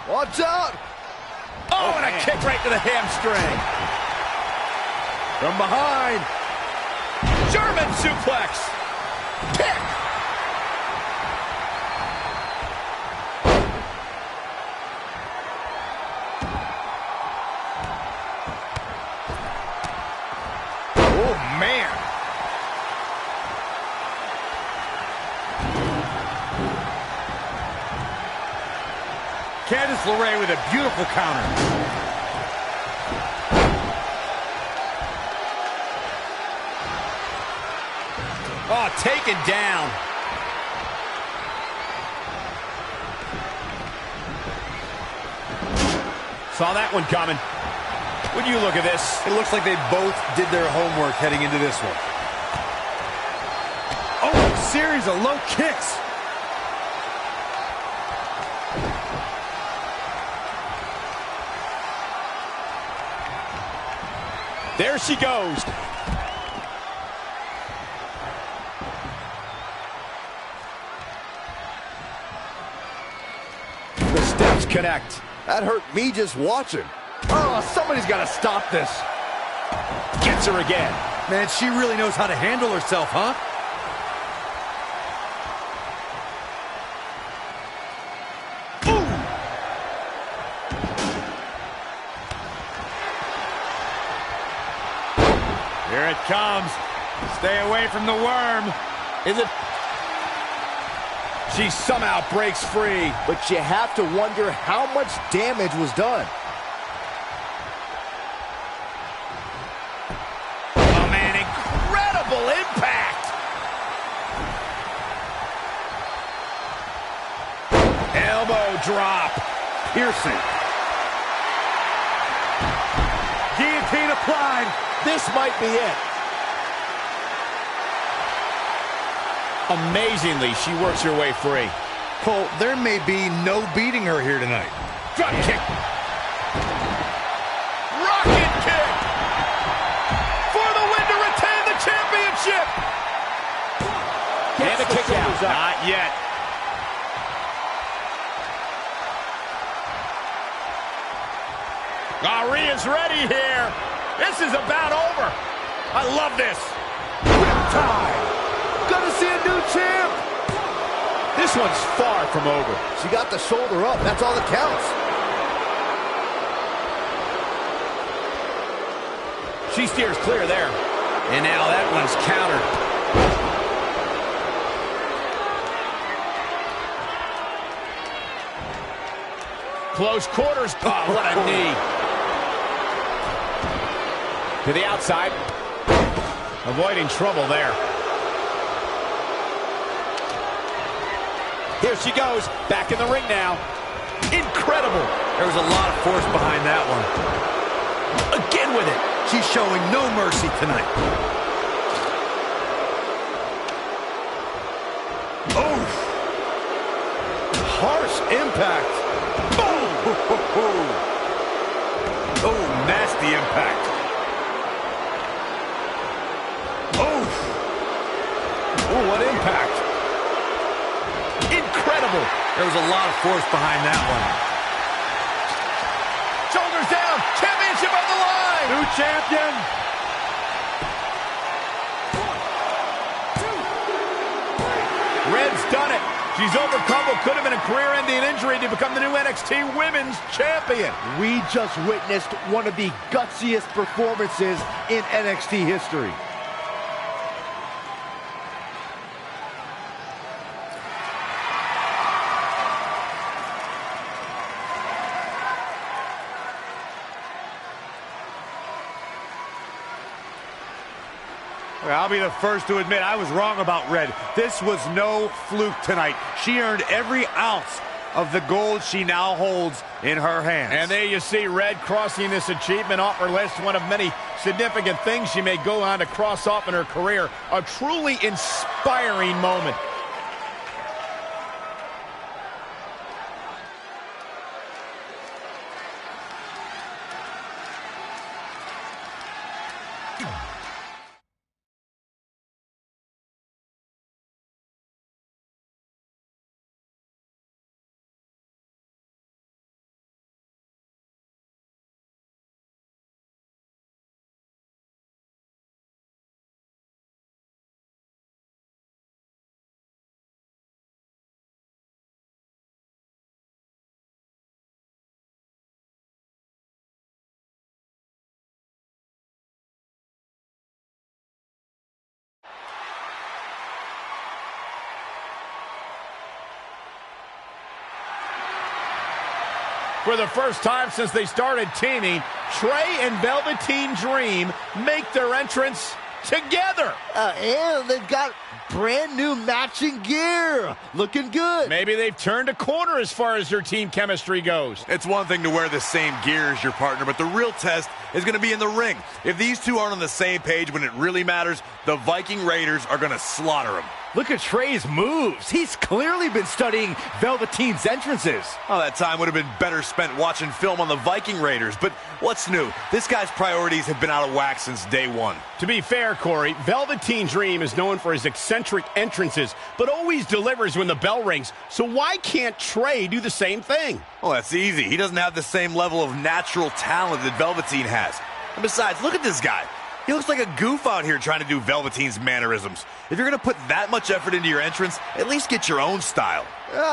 Watch out! Oh, and a kick right to the hamstring. From behind. German suplex. Kick. Oh, man. Candice LeRae with a beautiful counter. Oh, taken down. Saw that one coming. Would you look at this? It looks like they both did their homework heading into this one. Oh, a series of low kicks. There she goes. The steps connect. That hurt me just watching. Oh, somebody's got to stop this. Gets her again. Man, she really knows how to handle herself, huh? Here it comes. Stay away from the worm. Is it? She somehow breaks free. But you have to wonder how much damage was done. Oh, man, incredible impact. Elbow drop. Piercing. Guillotine applied. This might be it. Amazingly, she works her way free. Cole, there may be no beating her here tonight. Drop kick. Rocket kick. For the win to retain the championship. And a kick out. Not yet. Rhea's ready here. This is about over. I love this. Time. Gonna see a new champ. This one's far from over. She got the shoulder up. That's all that counts. She steers clear there. And now that one's countered. Close quarters. Oh, what a knee. To the outside. Avoiding trouble there. Here she goes. Back in the ring now. Incredible. There was a lot of force behind that one. Again with it. She's showing no mercy tonight. Oh! Harsh impact. Oh, nasty impact. Oh, what impact. Incredible. There was a lot of force behind that one. Shoulders down. Championship on the line. New champion. 1, 2, 3. Red's done it. She's overcome what could have been a career-ending injury to become the new NXT Women's Champion. We just witnessed one of the gutsiest performances in NXT history. I'll be the first to admit I was wrong about Red. This was no fluke tonight. She earned every ounce of the gold she now holds in her hands. And there you see Red crossing this achievement off her list, one of many significant things she may go on to cross off in her career. A truly inspiring moment. For the first time since they started teaming, Trey and Velveteen Dream make their entrance together. And they've got brand new matching gear. Looking good. Maybe they've turned a corner as far as their team chemistry goes. It's one thing to wear the same gear as your partner, but the real test is going to be in the ring. If these two aren't on the same page when it really matters, the Viking Raiders are going to slaughter them. Look at Trey's moves. He's clearly been studying Velveteen's entrances. Oh, that time would have been better spent watching film on the Viking Raiders. But what's new? This guy's priorities have been out of whack since day one. To be fair, Corey, Velveteen Dream is known for his eccentric entrances, but always delivers when the bell rings. So why can't Trey do the same thing? Well, that's easy. He doesn't have the same level of natural talent that Velveteen has. And besides, look at this guy. He looks like a goof out here trying to do Velveteen's mannerisms. If you're going to put that much effort into your entrance, at least get your own style.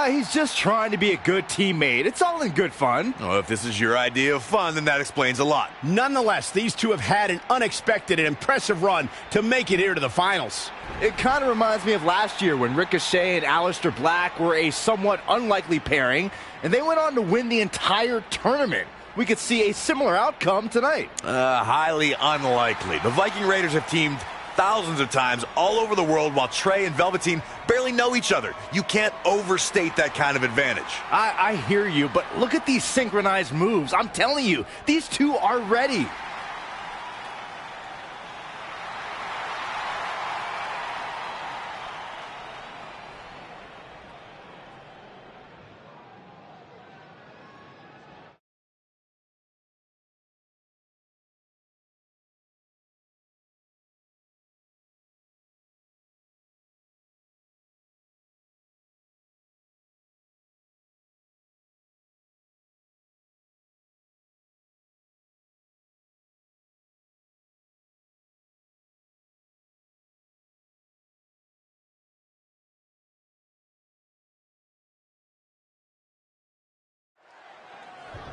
He's just trying to be a good teammate. It's all in good fun. Well, if this is your idea of fun, then that explains a lot. Nonetheless, these two have had an unexpected and impressive run to make it here to the finals. It kind of reminds me of last year when Ricochet and Aleister Black were a somewhat unlikely pairing, and they went on to win the entire tournament. We could see a similar outcome tonight. Highly unlikely. The Viking Raiders have teamed thousands of times all over the world while Trey and Velveteen barely know each other. You can't overstate that kind of advantage. I hear you, but look at these synchronized moves. I'm telling you, these two are ready.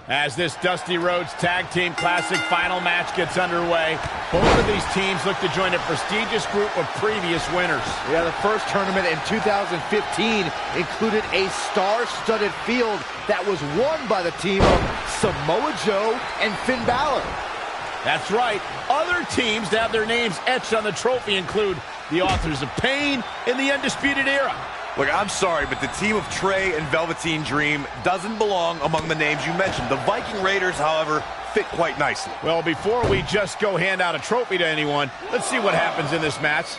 As this Dusty Rhodes Tag Team Classic final match gets underway, both of these teams look to join a prestigious group of previous winners. Yeah, the first tournament in 2015 included a star-studded field that was won by the team of Samoa Joe and Finn Balor. That's right. Other teams that have their names etched on the trophy include the Authors of Pain and the Undisputed Era. Look, I'm sorry, but the team of Trey and Velveteen Dream doesn't belong among the names you mentioned. The Viking Raiders, however, fit quite nicely. Well, before we just go hand out a trophy to anyone, let's see what happens in this match.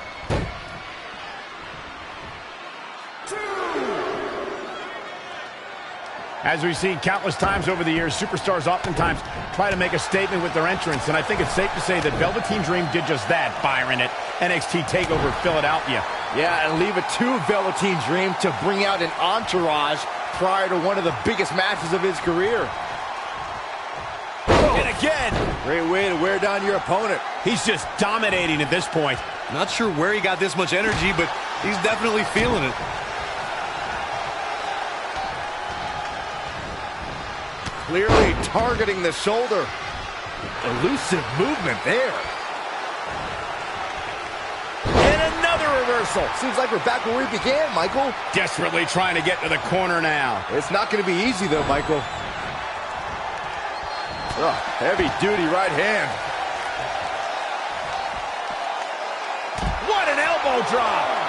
As we've seen countless times over the years, superstars oftentimes try to make a statement with their entrance, and I think it's safe to say that Velveteen Dream did just that, Byron, at NXT TakeOver Philadelphia. Yeah, and leave it to Velveteen Dream to bring out an entourage prior to one of the biggest matches of his career. And again! Great way to wear down your opponent. He's just dominating at this point. Not sure where he got this much energy, but he's definitely feeling it. Clearly targeting the shoulder. Elusive movement there. And another reversal. Seems like we're back where we began, Michael. Desperately trying to get to the corner now. It's not going to be easy, though, Michael. Oh, heavy-duty right hand. What an elbow drop.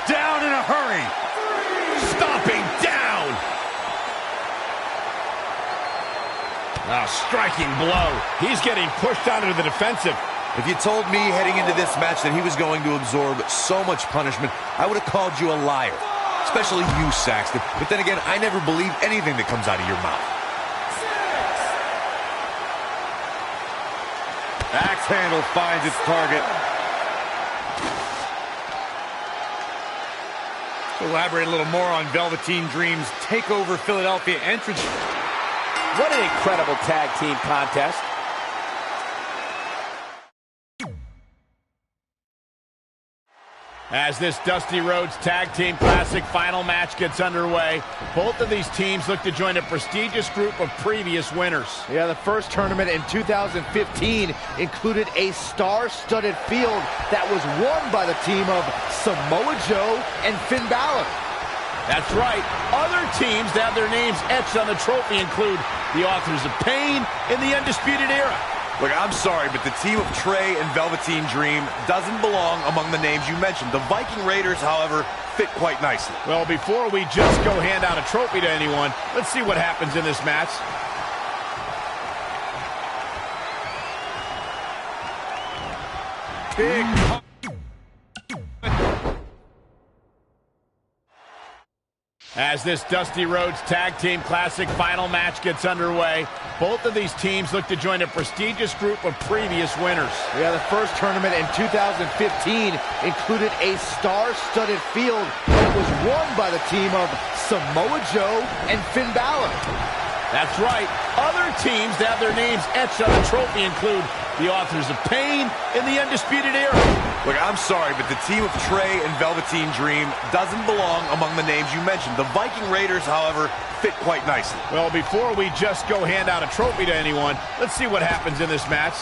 Down in a hurry. Stomping down. A striking blow. He's getting pushed out into the defensive. If you told me heading into this match that he was going to absorb so much punishment, I would have called you a liar. Especially you, Saxton. But then again, I never believe anything that comes out of your mouth. Axe handle finds its target. To elaborate a little more on Velveteen Dream's TakeOver Philadelphia entrance. What an incredible tag team contest. As this Dusty Rhodes Tag Team Classic final match gets underway, both of these teams look to join a prestigious group of previous winners. Yeah, the first tournament in 2015 included a star-studded field that was won by the team of Samoa Joe and Finn Balor. That's right. Other teams that have their names etched on the trophy include the Authors of Pain and the Undisputed Era. Look, I'm sorry, but the team of Trey and Velveteen Dream doesn't belong among the names you mentioned. The Viking Raiders, however, fit quite nicely. Well, before we just go hand out a trophy to anyone, let's see what happens in this match. Big. As this Dusty Rhodes Tag Team Classic final match gets underway, both of these teams look to join a prestigious group of previous winners. Yeah, the first tournament in 2015 included a star-studded field that was won by the team of Samoa Joe and Finn Balor. That's right. Other teams that have their names etched on the trophy include the Authors of Pain and the Undisputed Era. Look, I'm sorry, but the team of Trey and Velveteen Dream doesn't belong among the names you mentioned. The Viking Raiders, however, fit quite nicely. Well, before we just go hand out a trophy to anyone, let's see what happens in this match.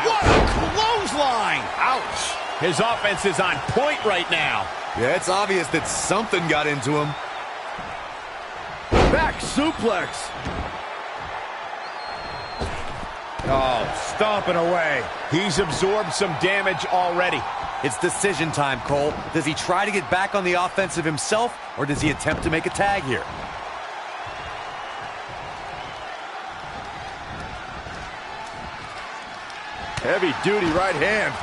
What a clothesline! Ouch! His offense is on point right now. Yeah, it's obvious that something got into him. Back suplex. Oh, stomping away. He's absorbed some damage already. It's decision time, Cole. Does he try to get back on the offensive himself, or does he attempt to make a tag here? Heavy-duty right hand.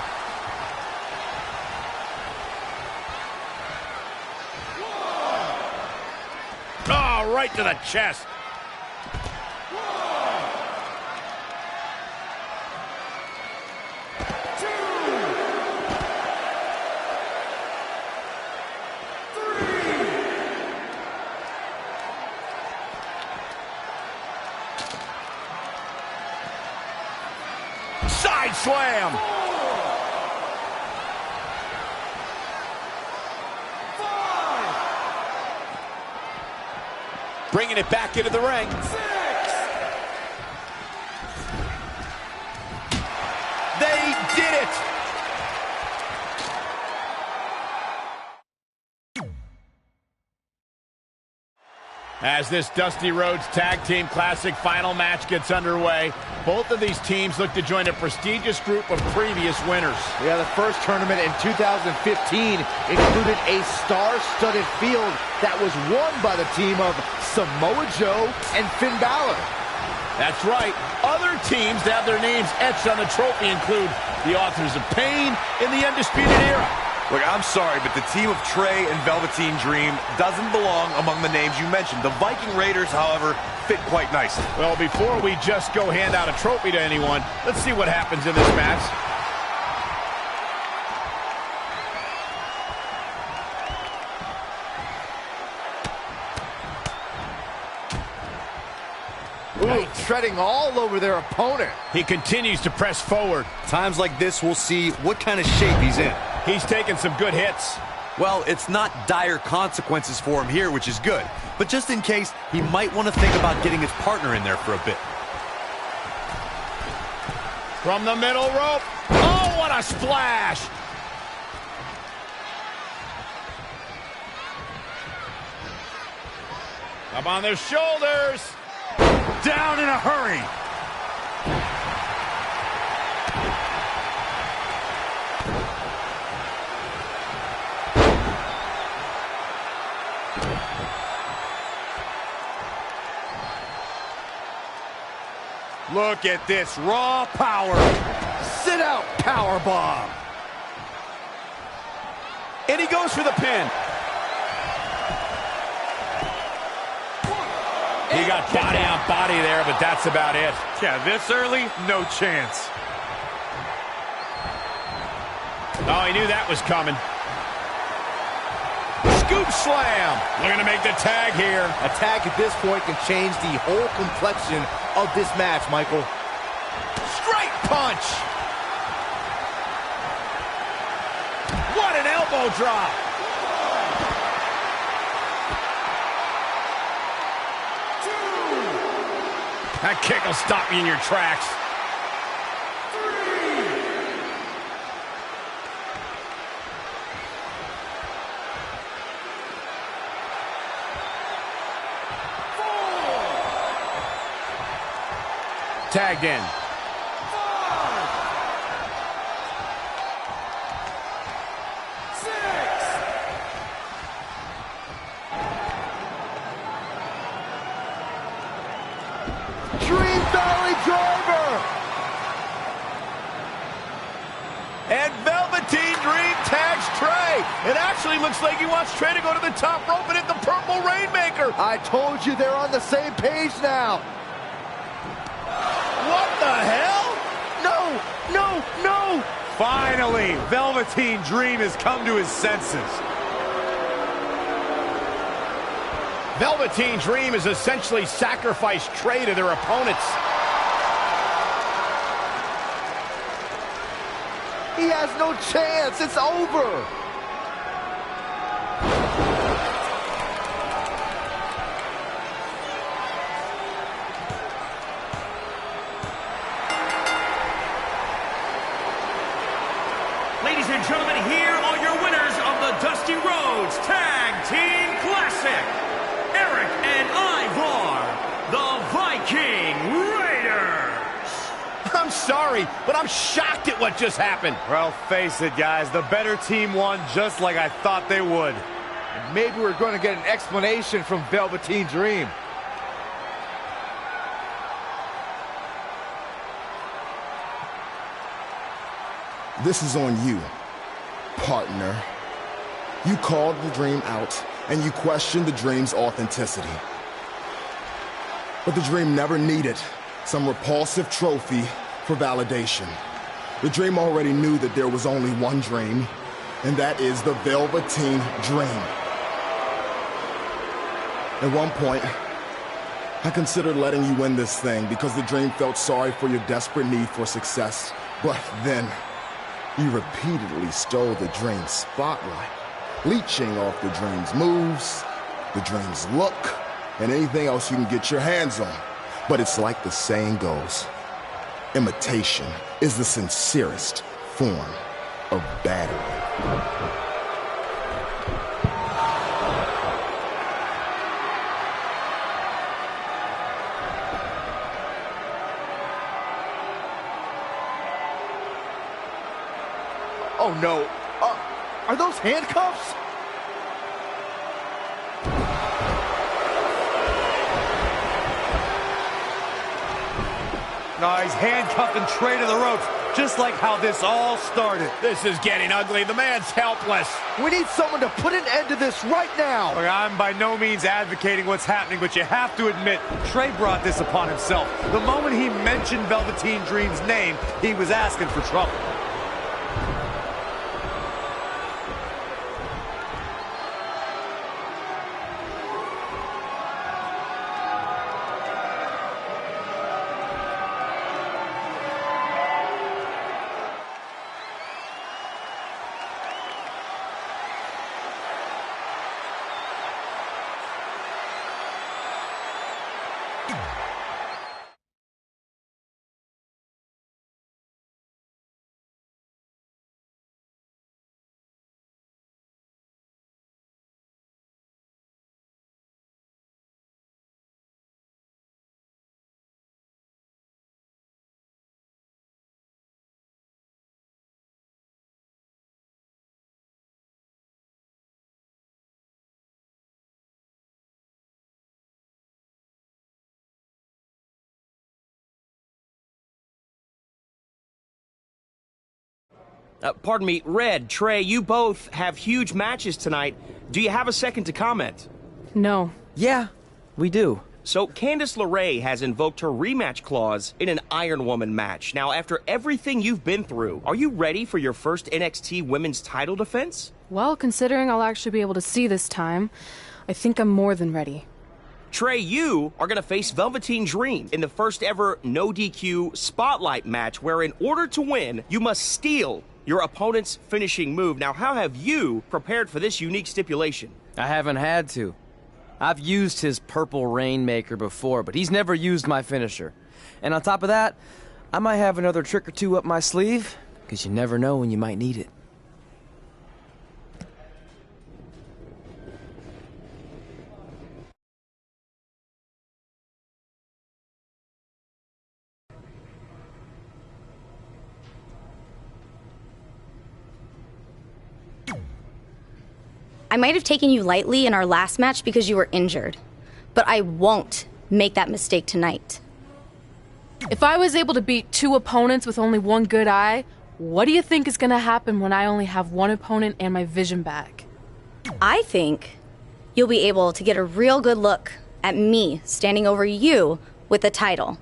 Oh, right to the chest. Side slam. bringing it back into the ring. They did it! As this Dusty Rhodes Tag Team Classic final match gets underway, both of these teams look to join a prestigious group of previous winners. Yeah, the first tournament in 2015 included a star-studded field that was won by the team of Samoa Joe and Finn Balor. That's right. Other teams that have their names etched on the trophy include the Authors of Pain in the Undisputed Era. Look, I'm sorry, but the team of Trey and Velveteen Dream doesn't belong among the names you mentioned. The Viking Raiders, however, fit quite nicely. Well, before we just go hand out a trophy to anyone, let's see what happens in this match. Ooh, treading all over their opponent. He continues to press forward. Times like this, we'll see what kind of shape he's in. He's taking some good hits. Well, it's not dire consequences for him here, which is good. But just in case, he might want to think about getting his partner in there for a bit. From the middle rope. Oh, what a splash! Up on their shoulders. Down in a hurry. Look at this raw power. Sit out power bomb. And he goes for the pin. He got body on body there, but that's about it. Yeah, this early, no chance. Oh, he knew that was coming. Scoop slam. Looking to make the tag here. A tag at this point can change the whole complexion of this match, Michael. Straight punch. What an elbow drop. That kick will stop you in your tracks. 3. 4. Tagged in. 5. 6. Dream Valley Driver! And Velveteen Dream tags Trey. It actually looks like he wants Trey to go to the top rope and hit the Purple Rainmaker. I told you they're on the same page now. What the hell? No, no, no! Finally, Velveteen Dream has come to his senses. Velveteen Dream has essentially sacrificed Trey to their opponents. He has no chance. It's over. Ladies and gentlemen, here are your winners of the Dusty Rhodes Tag Team Classic. Eric and Ivar, the Viking Raiders. I'm sorry, but I'm shocked at what just happened. Well, face it, guys. The better team won just like I thought they would. Maybe we're going to get an explanation from Velveteen Dream. This is on you, partner. You called the Dream out, and you questioned the Dream's authenticity. But the Dream never needed some repulsive trophy for validation. The Dream already knew that there was only one Dream, and that is the Velveteen Dream. At one point, I considered letting you win this thing because the Dream felt sorry for your desperate need for success. But then, you repeatedly stole the Dream's spotlight, leeching off the Dream's moves, the Dream's look, and anything else you can get your hands on. But it's like the saying goes, imitation is the sincerest form of battery. Oh no, are those handcuffs? No, he's handcuffing Trey to the ropes, just like how this all started. This is getting ugly. The man's helpless. We need someone to put an end to this right now. Look, I'm by no means advocating what's happening, but you have to admit, Trey brought this upon himself. The moment he mentioned Velveteen Dream's name, he was asking for trouble. Pardon me, Red, Trey, you both have huge matches tonight. Do you have a second to comment? No. Yeah, we do. So, Candice LeRae has invoked her rematch clause in an Iron Woman match. Now, after everything you've been through, are you ready for your first NXT Women's title defense? Well, considering I'll actually be able to see this time, I think I'm more than ready. Trey, you are going to face Velveteen Dream in the first ever no DQ spotlight match where in order to win, you must steal your opponent's finishing move. Now, how have you prepared for this unique stipulation? I haven't had to. I've used his purple Rainmaker before, but he's never used my finisher. And on top of that, I might have another trick or two up my sleeve, because you never know when you might need it. I might have taken you lightly in our last match because you were injured, but I won't make that mistake tonight. If I was able to beat 2 opponents with only 1 good eye, what do you think is going to happen when I only have 1 opponent and my vision back? I think you'll be able to get a real good look at me standing over you with the title,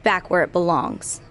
back where it belongs.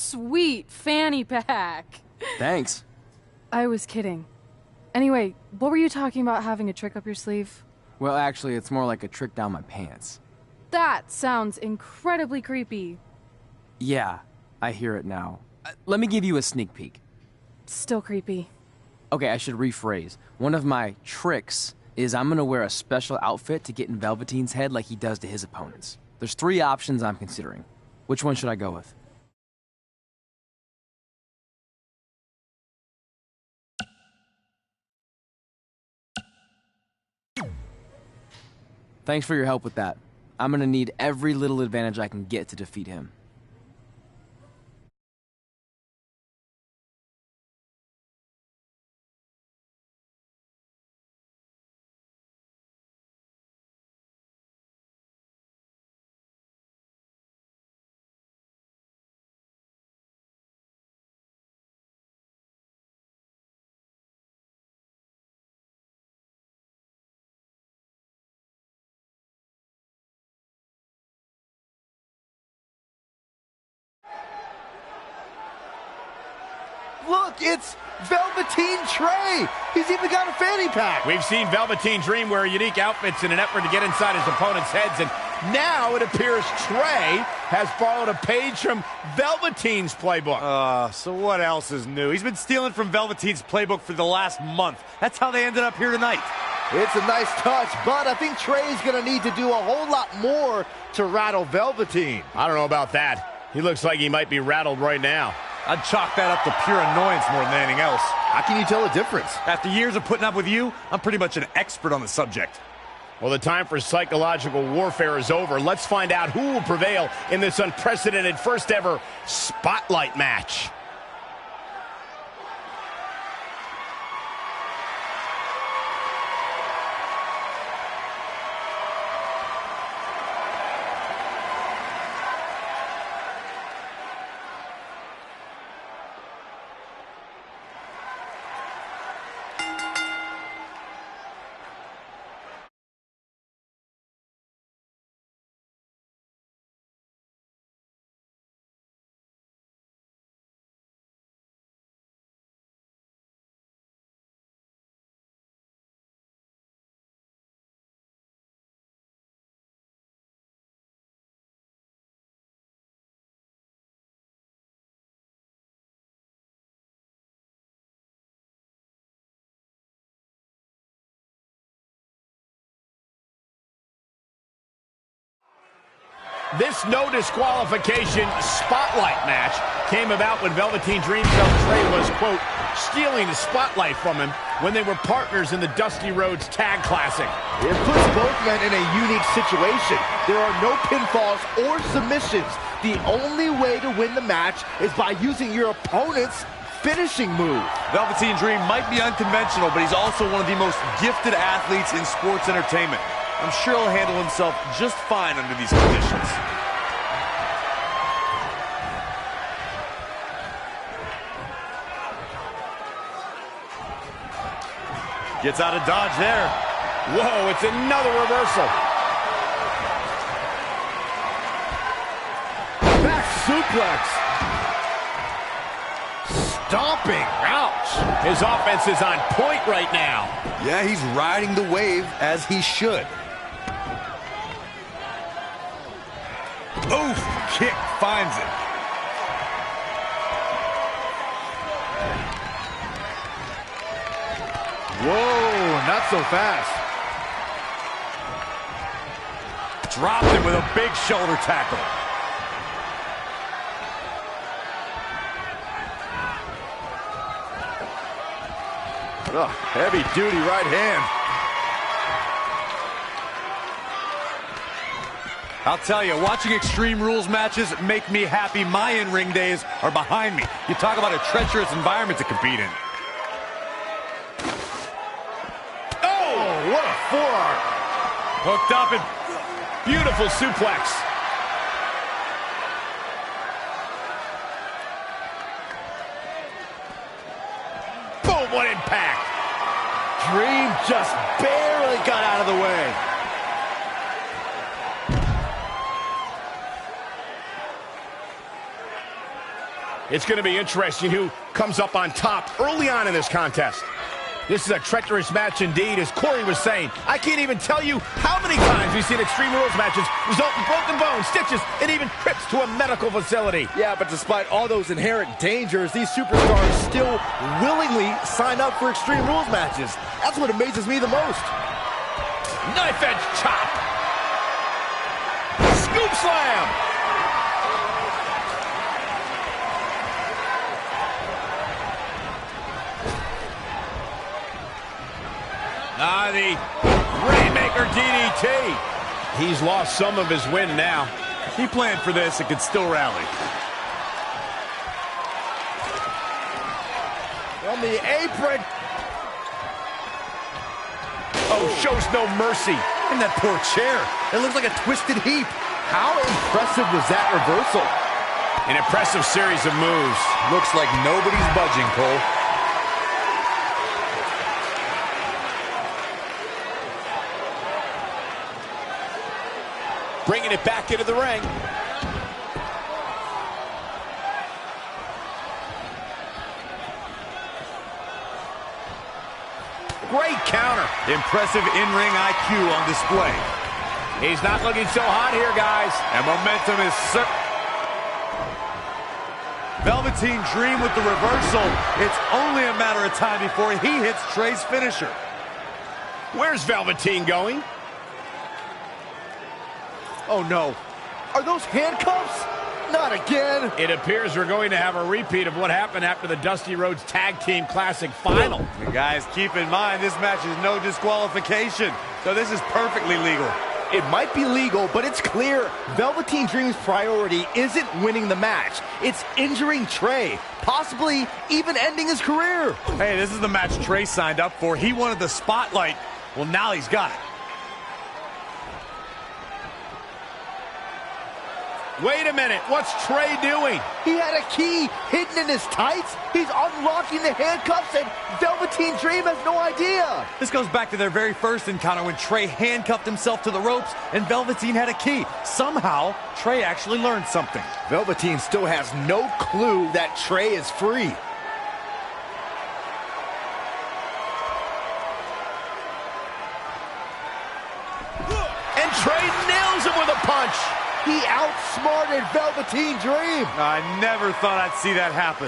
sweet fanny pack. Thanks. I was kidding. Anyway, what were you talking about having a trick up your sleeve? Well, actually, it's more like a trick down my pants. That sounds incredibly creepy. Yeah, I hear it now. Let me give you a sneak peek. Still creepy. Okay, I should rephrase. One of my tricks is I'm gonna wear a special outfit to get in Velveteen's head like he does to his opponents. There's 3 options I'm considering. Which one should I go with? Thanks for your help with that. I'm gonna need every little advantage I can get to defeat him. Look, it's Velveteen Trey. He's even got a fanny pack. We've seen Velveteen Dream wear unique outfits in an effort to get inside his opponent's heads, and now it appears Trey has borrowed a page from Velveteen's playbook. So what else is new? He's been stealing from Velveteen's playbook for the last month. That's how they ended up here tonight. It's a nice touch, but I think Trey's going to need to do a whole lot more to rattle Velveteen. I don't know about that. He looks like he might be rattled right now. I'd chalk that up to pure annoyance more than anything else. How can you tell the difference? After years of putting up with you, I'm pretty much an expert on the subject. Well, the time for psychological warfare is over. Let's find out who will prevail in this unprecedented first ever Spotlight match. This no disqualification spotlight match came about when Velveteen Dream felt Trey was, quote, stealing the spotlight from him when they were partners in the Dusty Rhodes Tag Classic. It puts both men in a unique situation. There are no pinfalls or submissions. The only way to win the match is by using your opponent's finishing move. Velveteen Dream might be unconventional, but he's also one of the most gifted athletes in sports entertainment. I'm sure he'll handle himself just fine under these conditions. Gets out of dodge there. Whoa, it's another reversal. Back suplex. Stomping. Ouch. His offense is on point right now. Yeah, he's riding the wave as he should. Oof, kick finds it. Whoa, not so fast. Dropped him with a big shoulder tackle. Heavy duty right hand. I'll tell you, watching Extreme Rules matches make me happy. My in-ring days are behind me. You talk about a treacherous environment to compete in. Oh, what a forearm. Hooked up and beautiful suplex. Boom, what impact. Dream just barely got out of the way. It's going to be interesting who comes up on top early on in this contest. This is a treacherous match indeed, as Corey was saying. I can't even tell you how many times we've seen Extreme Rules matches result in broken bones, stitches, and even trips to a medical facility. Yeah, but despite all those inherent dangers, these superstars still willingly sign up for Extreme Rules matches. That's what amazes me the most. Knife edge chop. Scoop slam. The Rainmaker DDT. He's lost some of his wind now. He planned for this and could still rally. On the apron. Oh, shows no mercy. And that poor chair. It looks like a twisted heap. How impressive was that reversal? An impressive series of moves. Looks like nobody's budging, Cole. Bringing it back into the ring. Great counter. Impressive in-ring IQ on display. He's not looking so hot here, guys. And momentum is Velveteen Dream with the reversal. It's only a matter of time before he hits Trey's finisher. Where's Velveteen going? Oh no. Are those handcuffs? Not again. It appears we're going to have a repeat of what happened after the Dusty Rhodes Tag Team Classic final. And guys, keep in mind, this match is no disqualification, so this is perfectly legal. It might be legal, but it's clear Velveteen Dream's priority isn't winning the match. It's injuring Trey, possibly even ending his career. Hey, this is the match Trey signed up for. He wanted the spotlight. Well, now he's got it. Wait a minute, what's Trey doing? He had a key hidden in his tights. He's unlocking the handcuffs, and Velveteen Dream has no idea. This goes back to their very first encounter when Trey handcuffed himself to the ropes and Velveteen had a key. Somehow, Trey actually learned something. Velveteen still has no clue that Trey is free. And Trey nails him with a punch. He outsmarted Velveteen Dream. I never thought I'd see that happen.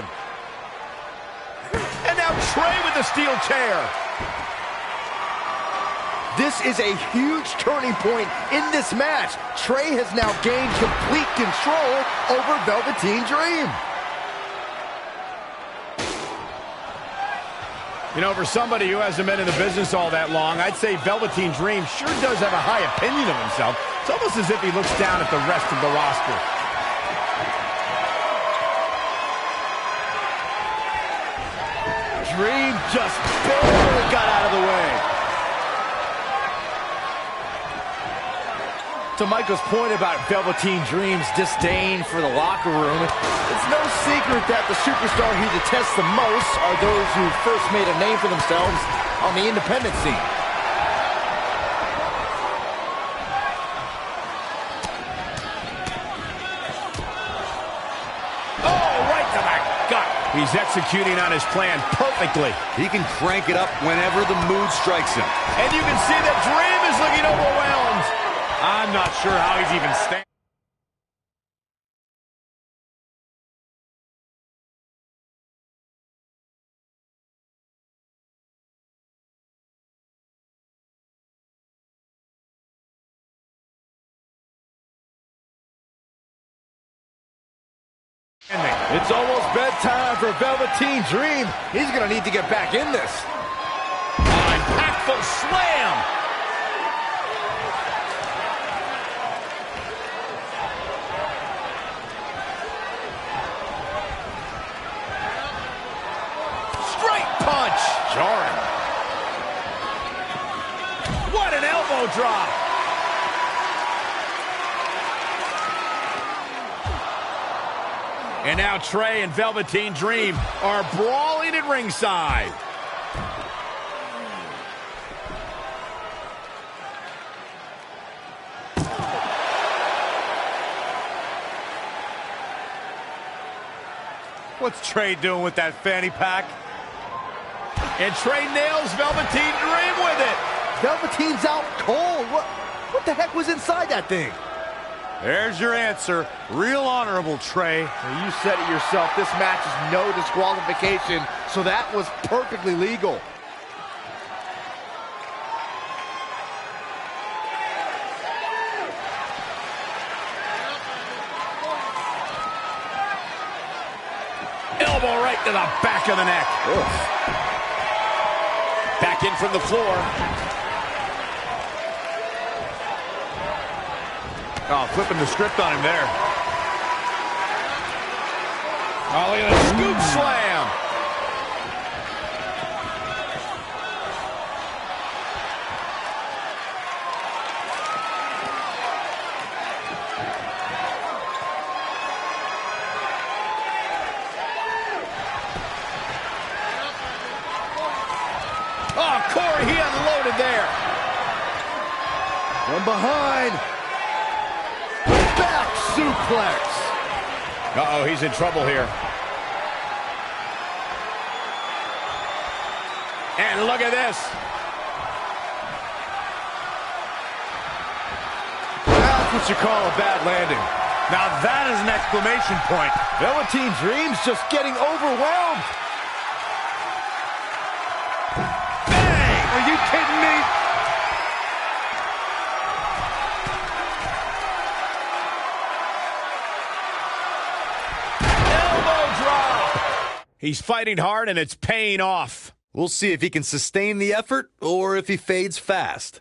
And now Trey with the steel chair. This is a huge turning point in this match. Trey has now gained complete control over Velveteen Dream. You know, for somebody who hasn't been in the business all that long, I'd say Velveteen Dream sure does have a high opinion of himself. It's almost as if he looks down at the rest of the roster. Dream just barely got out of the way. To Michael's point about Velveteen Dream's disdain for the locker room, it's no secret that the superstar he detests the most are those who first made a name for themselves on the independent scene. Oh, right to the gut. He's executing on his plan perfectly. He can crank it up whenever the mood strikes him. And you can see that Dream is looking overwhelmed. I'm not sure how he's even standing. It's almost bedtime for Velveteen Dream. He's going to need to get back in this. Impactful slam. Straight punch. Jarring. What an elbow drop. And now Trey and Velveteen Dream are brawling at ringside. What's Trey doing with that fanny pack? And Trey nails Velveteen Dream with it. Velveteen's out cold. What the heck was inside that thing? There's your answer. Real honorable, Trey. Well, you said it yourself. This match is no disqualification, so that was perfectly legal. Elbow right to the back of the neck. Ugh. Back in from the floor. Oh, flipping the script on him there. Oh, look at the scoop slam. Oh, Corey, he unloaded there. From behind. Back suplex. Uh-oh, he's in trouble here. And look at this. That's what you call a bad landing. Now that is an exclamation point. Velveteen Dream's just getting overwhelmed. Bang! Are you kidding me? He's fighting hard, and it's paying off. We'll see if he can sustain the effort or if he fades fast.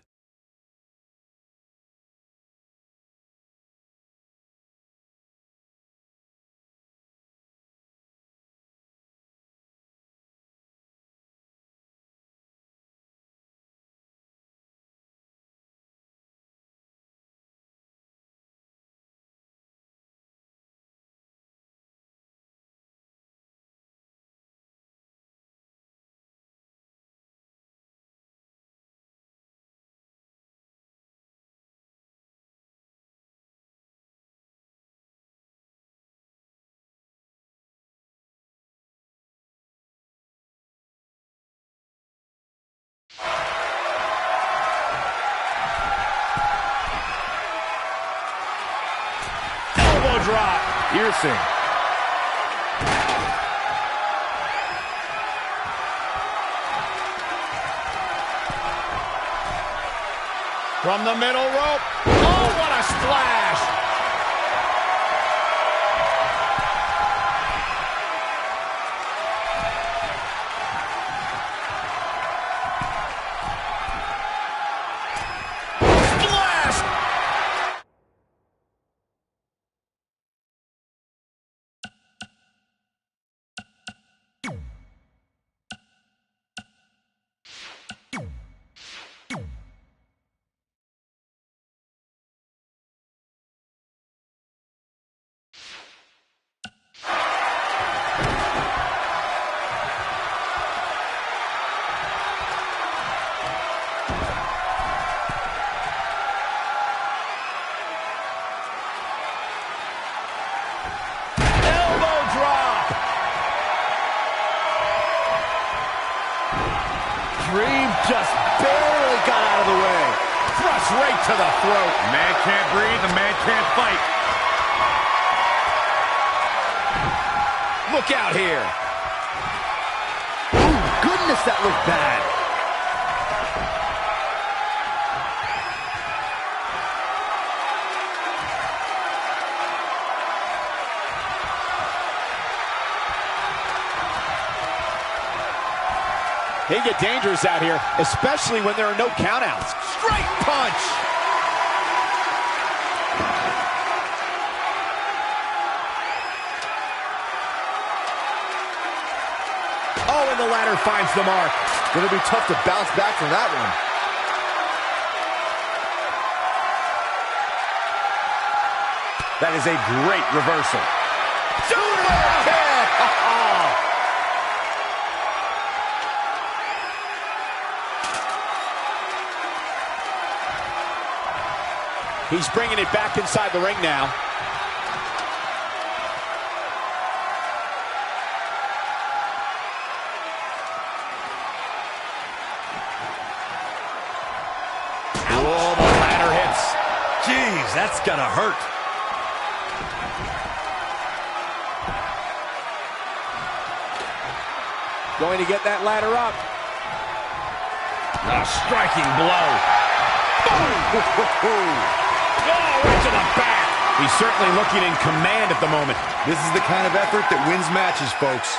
Elbow drop. Piercing. From the middle rope. Oh, what a splash. Dream just barely got out of the way. Thrust right to the throat. Man can't breathe, the man can't fight. Look out here. Oh, goodness, that looked bad. They get dangerous out here, especially when there are no countouts. Straight punch! Oh, and the ladder finds the mark. Gonna be tough to bounce back from that one. That is a great reversal. Super kick! He's bringing it back inside the ring now. that's gonna hurt. Going to get that ladder up. A striking blow. Boom! Oh, right to the back. He's certainly looking in command at the moment. This is the kind of effort that wins matches, folks.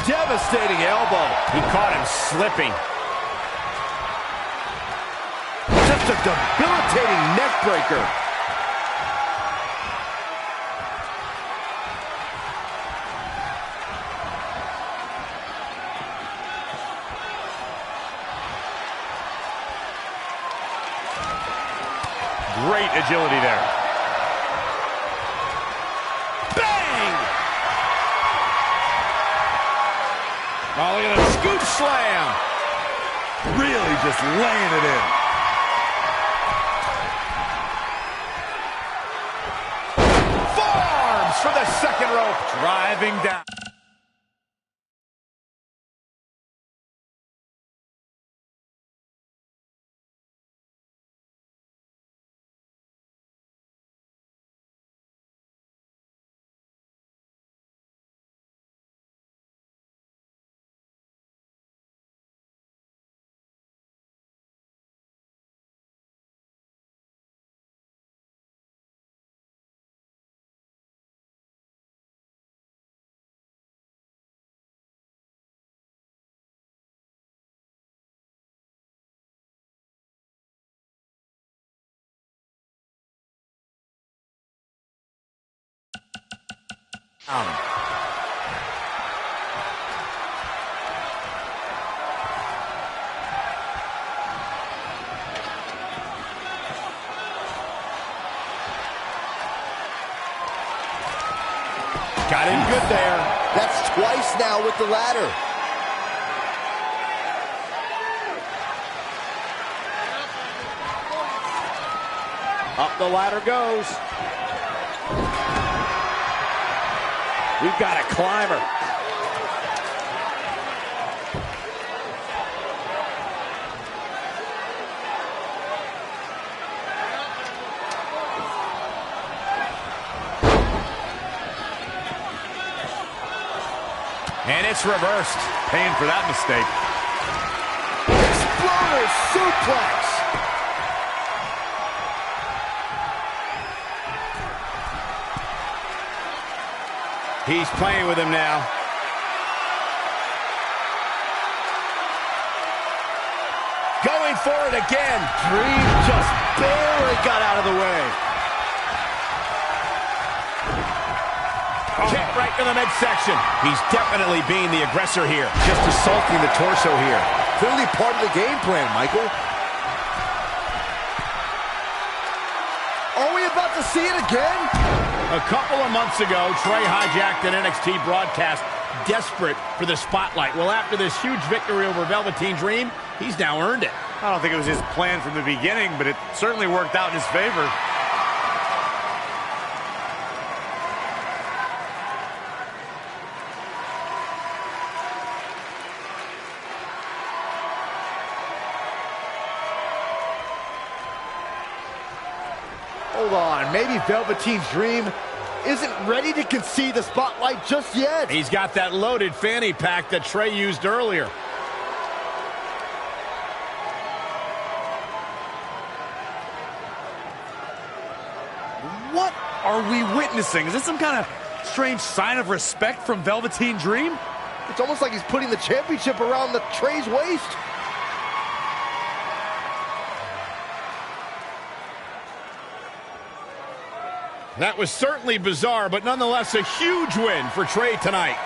Devastating elbow. He caught him slipping. Just a debilitating neck breaker. Great agility there. Oh, look at the scoop slam. Really just laying it in. Forearms for the second rope. Driving down. Got him good there. That's twice now with the ladder. Up the ladder goes. We've got a climber. And it's reversed. Paying for that mistake. Exploder suplex. He's playing with him now. Going for it again. Dream just barely got out of the way. Kick right to the midsection. He's definitely being the aggressor here. Just assaulting the torso here. Clearly part of the game plan, Michael. Are we about to see it again? A couple of months ago, Trey hijacked an NXT broadcast, desperate for the spotlight. Well, after this huge victory over Velveteen Dream, he's now earned it. I don't think it was his plan from the beginning, but it certainly worked out in his favor. Hold on, maybe Velveteen's Dream isn't ready to concede the spotlight just yet. He's got that loaded fanny pack that Trey used earlier. What are we witnessing? Is this some kind of strange sign of respect from Velveteen Dream? It's almost like he's putting the championship around the Trey's waist. That was certainly bizarre, but nonetheless a huge win for Trey tonight.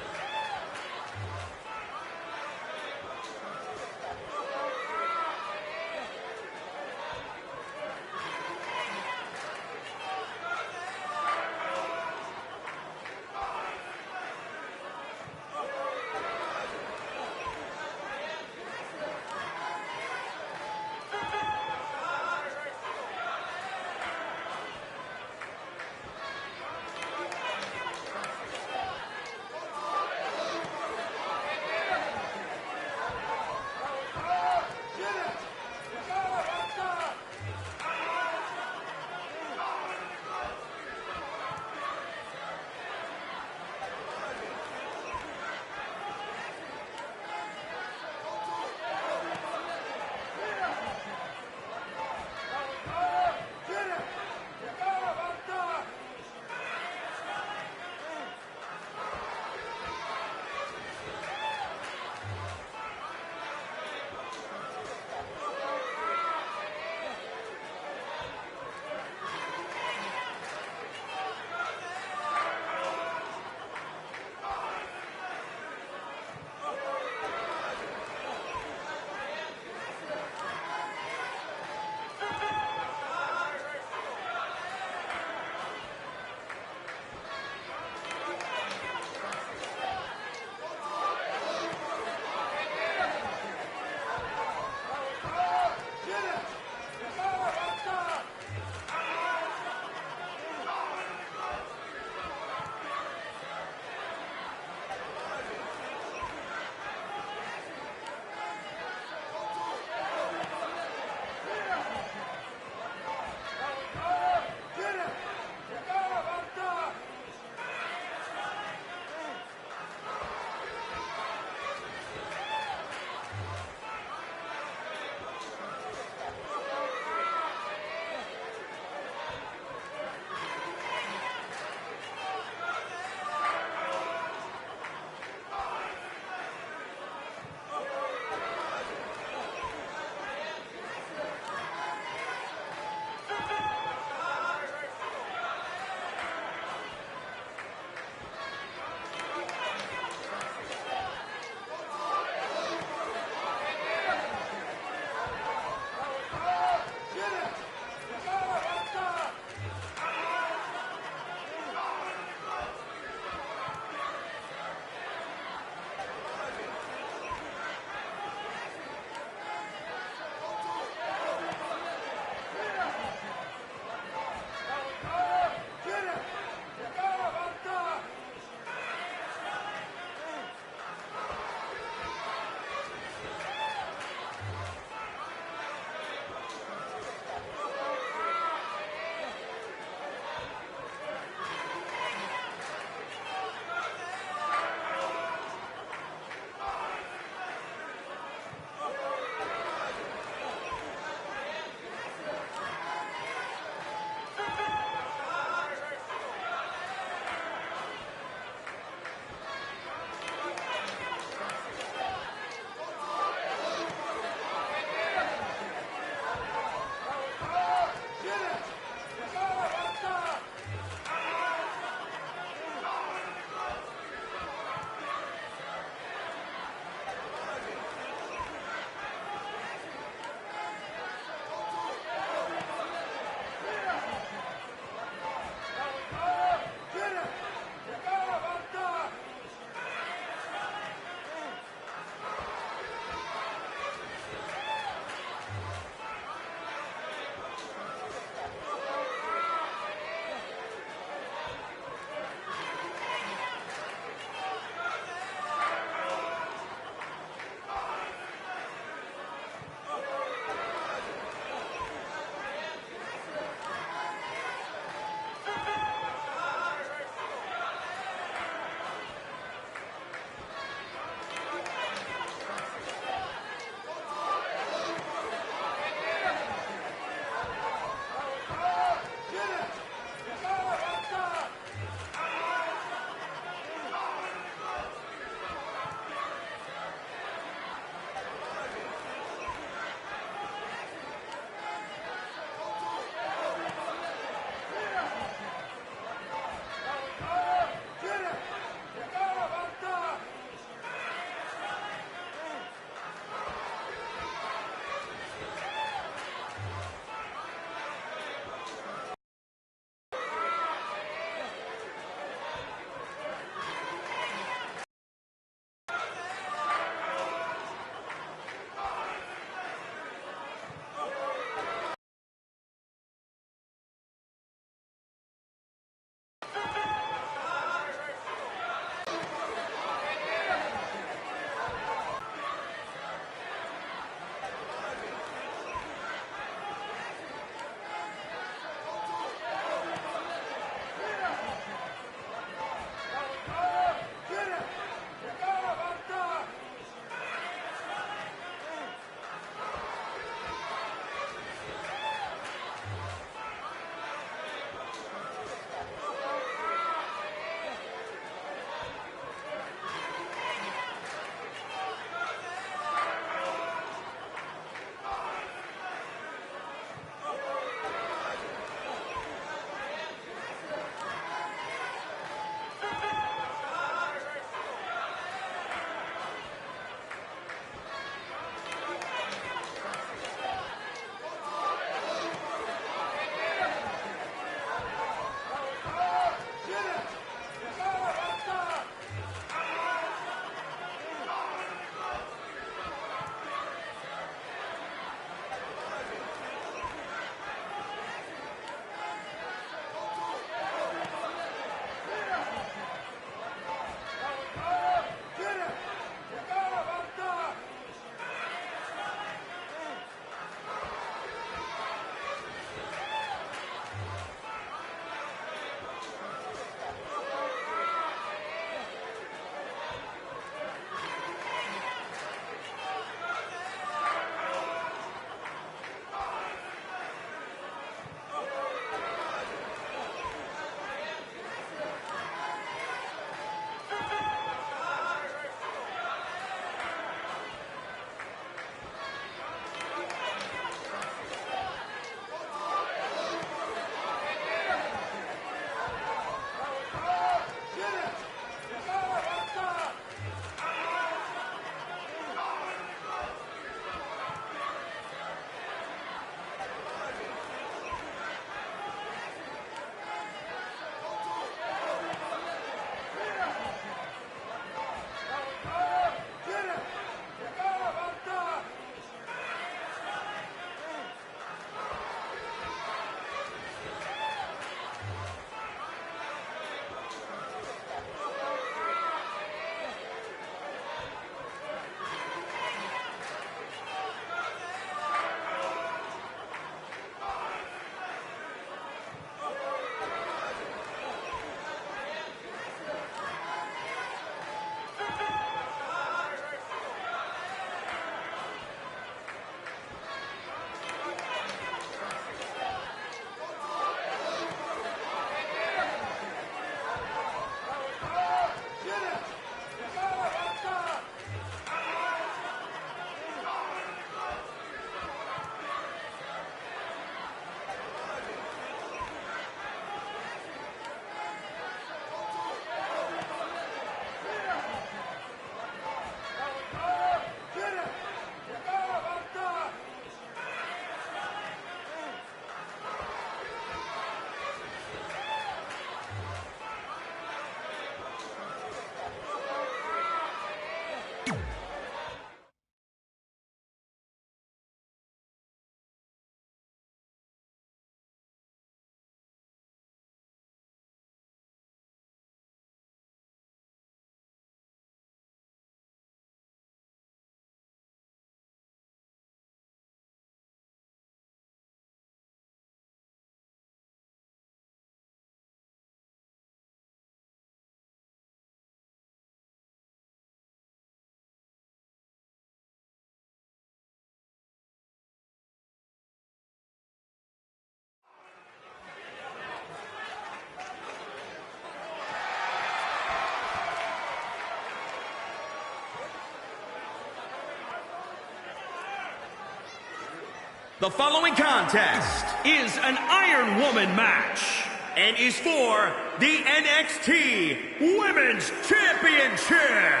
The following contest is an Iron Woman match and is for the NXT Women's Championship.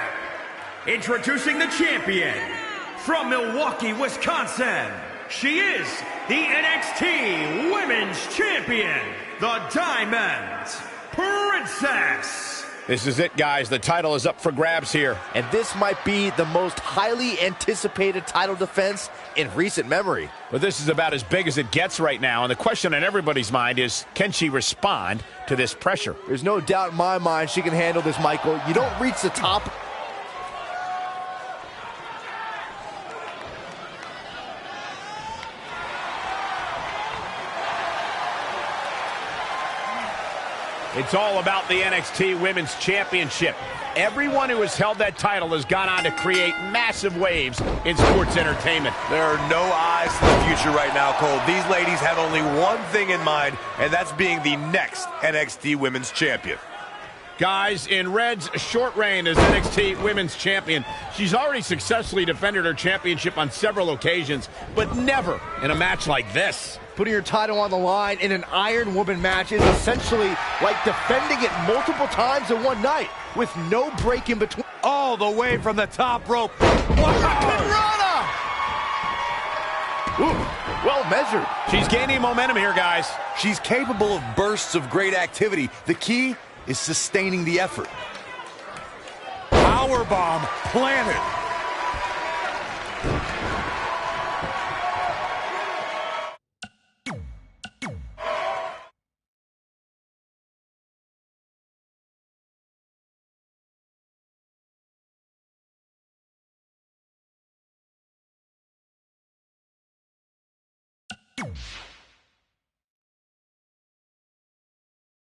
Introducing the champion from Milwaukee, Wisconsin. She is the NXT Women's Champion, the Diamond Princess. This is it, guys. The title is up for grabs here. And this might be the most highly anticipated title defense in recent memory. But this is about as big as it gets right now, and the question on everybody's mind is, can she respond to this pressure? There's no doubt in my mind she can handle this, Michael. You don't reach the top. It's all about the NXT Women's Championship. Everyone who has held that title has gone on to create massive waves in sports entertainment. There are no eyes to the future right now, Cole. These ladies have only one thing in mind, and that's being the next NXT Women's Champion. Guys, in Red's short reign as NXT Women's Champion, she's already successfully defended her championship on several occasions, but never in a match like this. Putting your title on the line in an Iron Woman match is essentially like defending it multiple times in one night with no break in between. All the way from the top rope. Piranha! Ooh, well measured. She's gaining momentum here, guys. She's capable of bursts of great activity. The key is sustaining the effort. Powerbomb planted.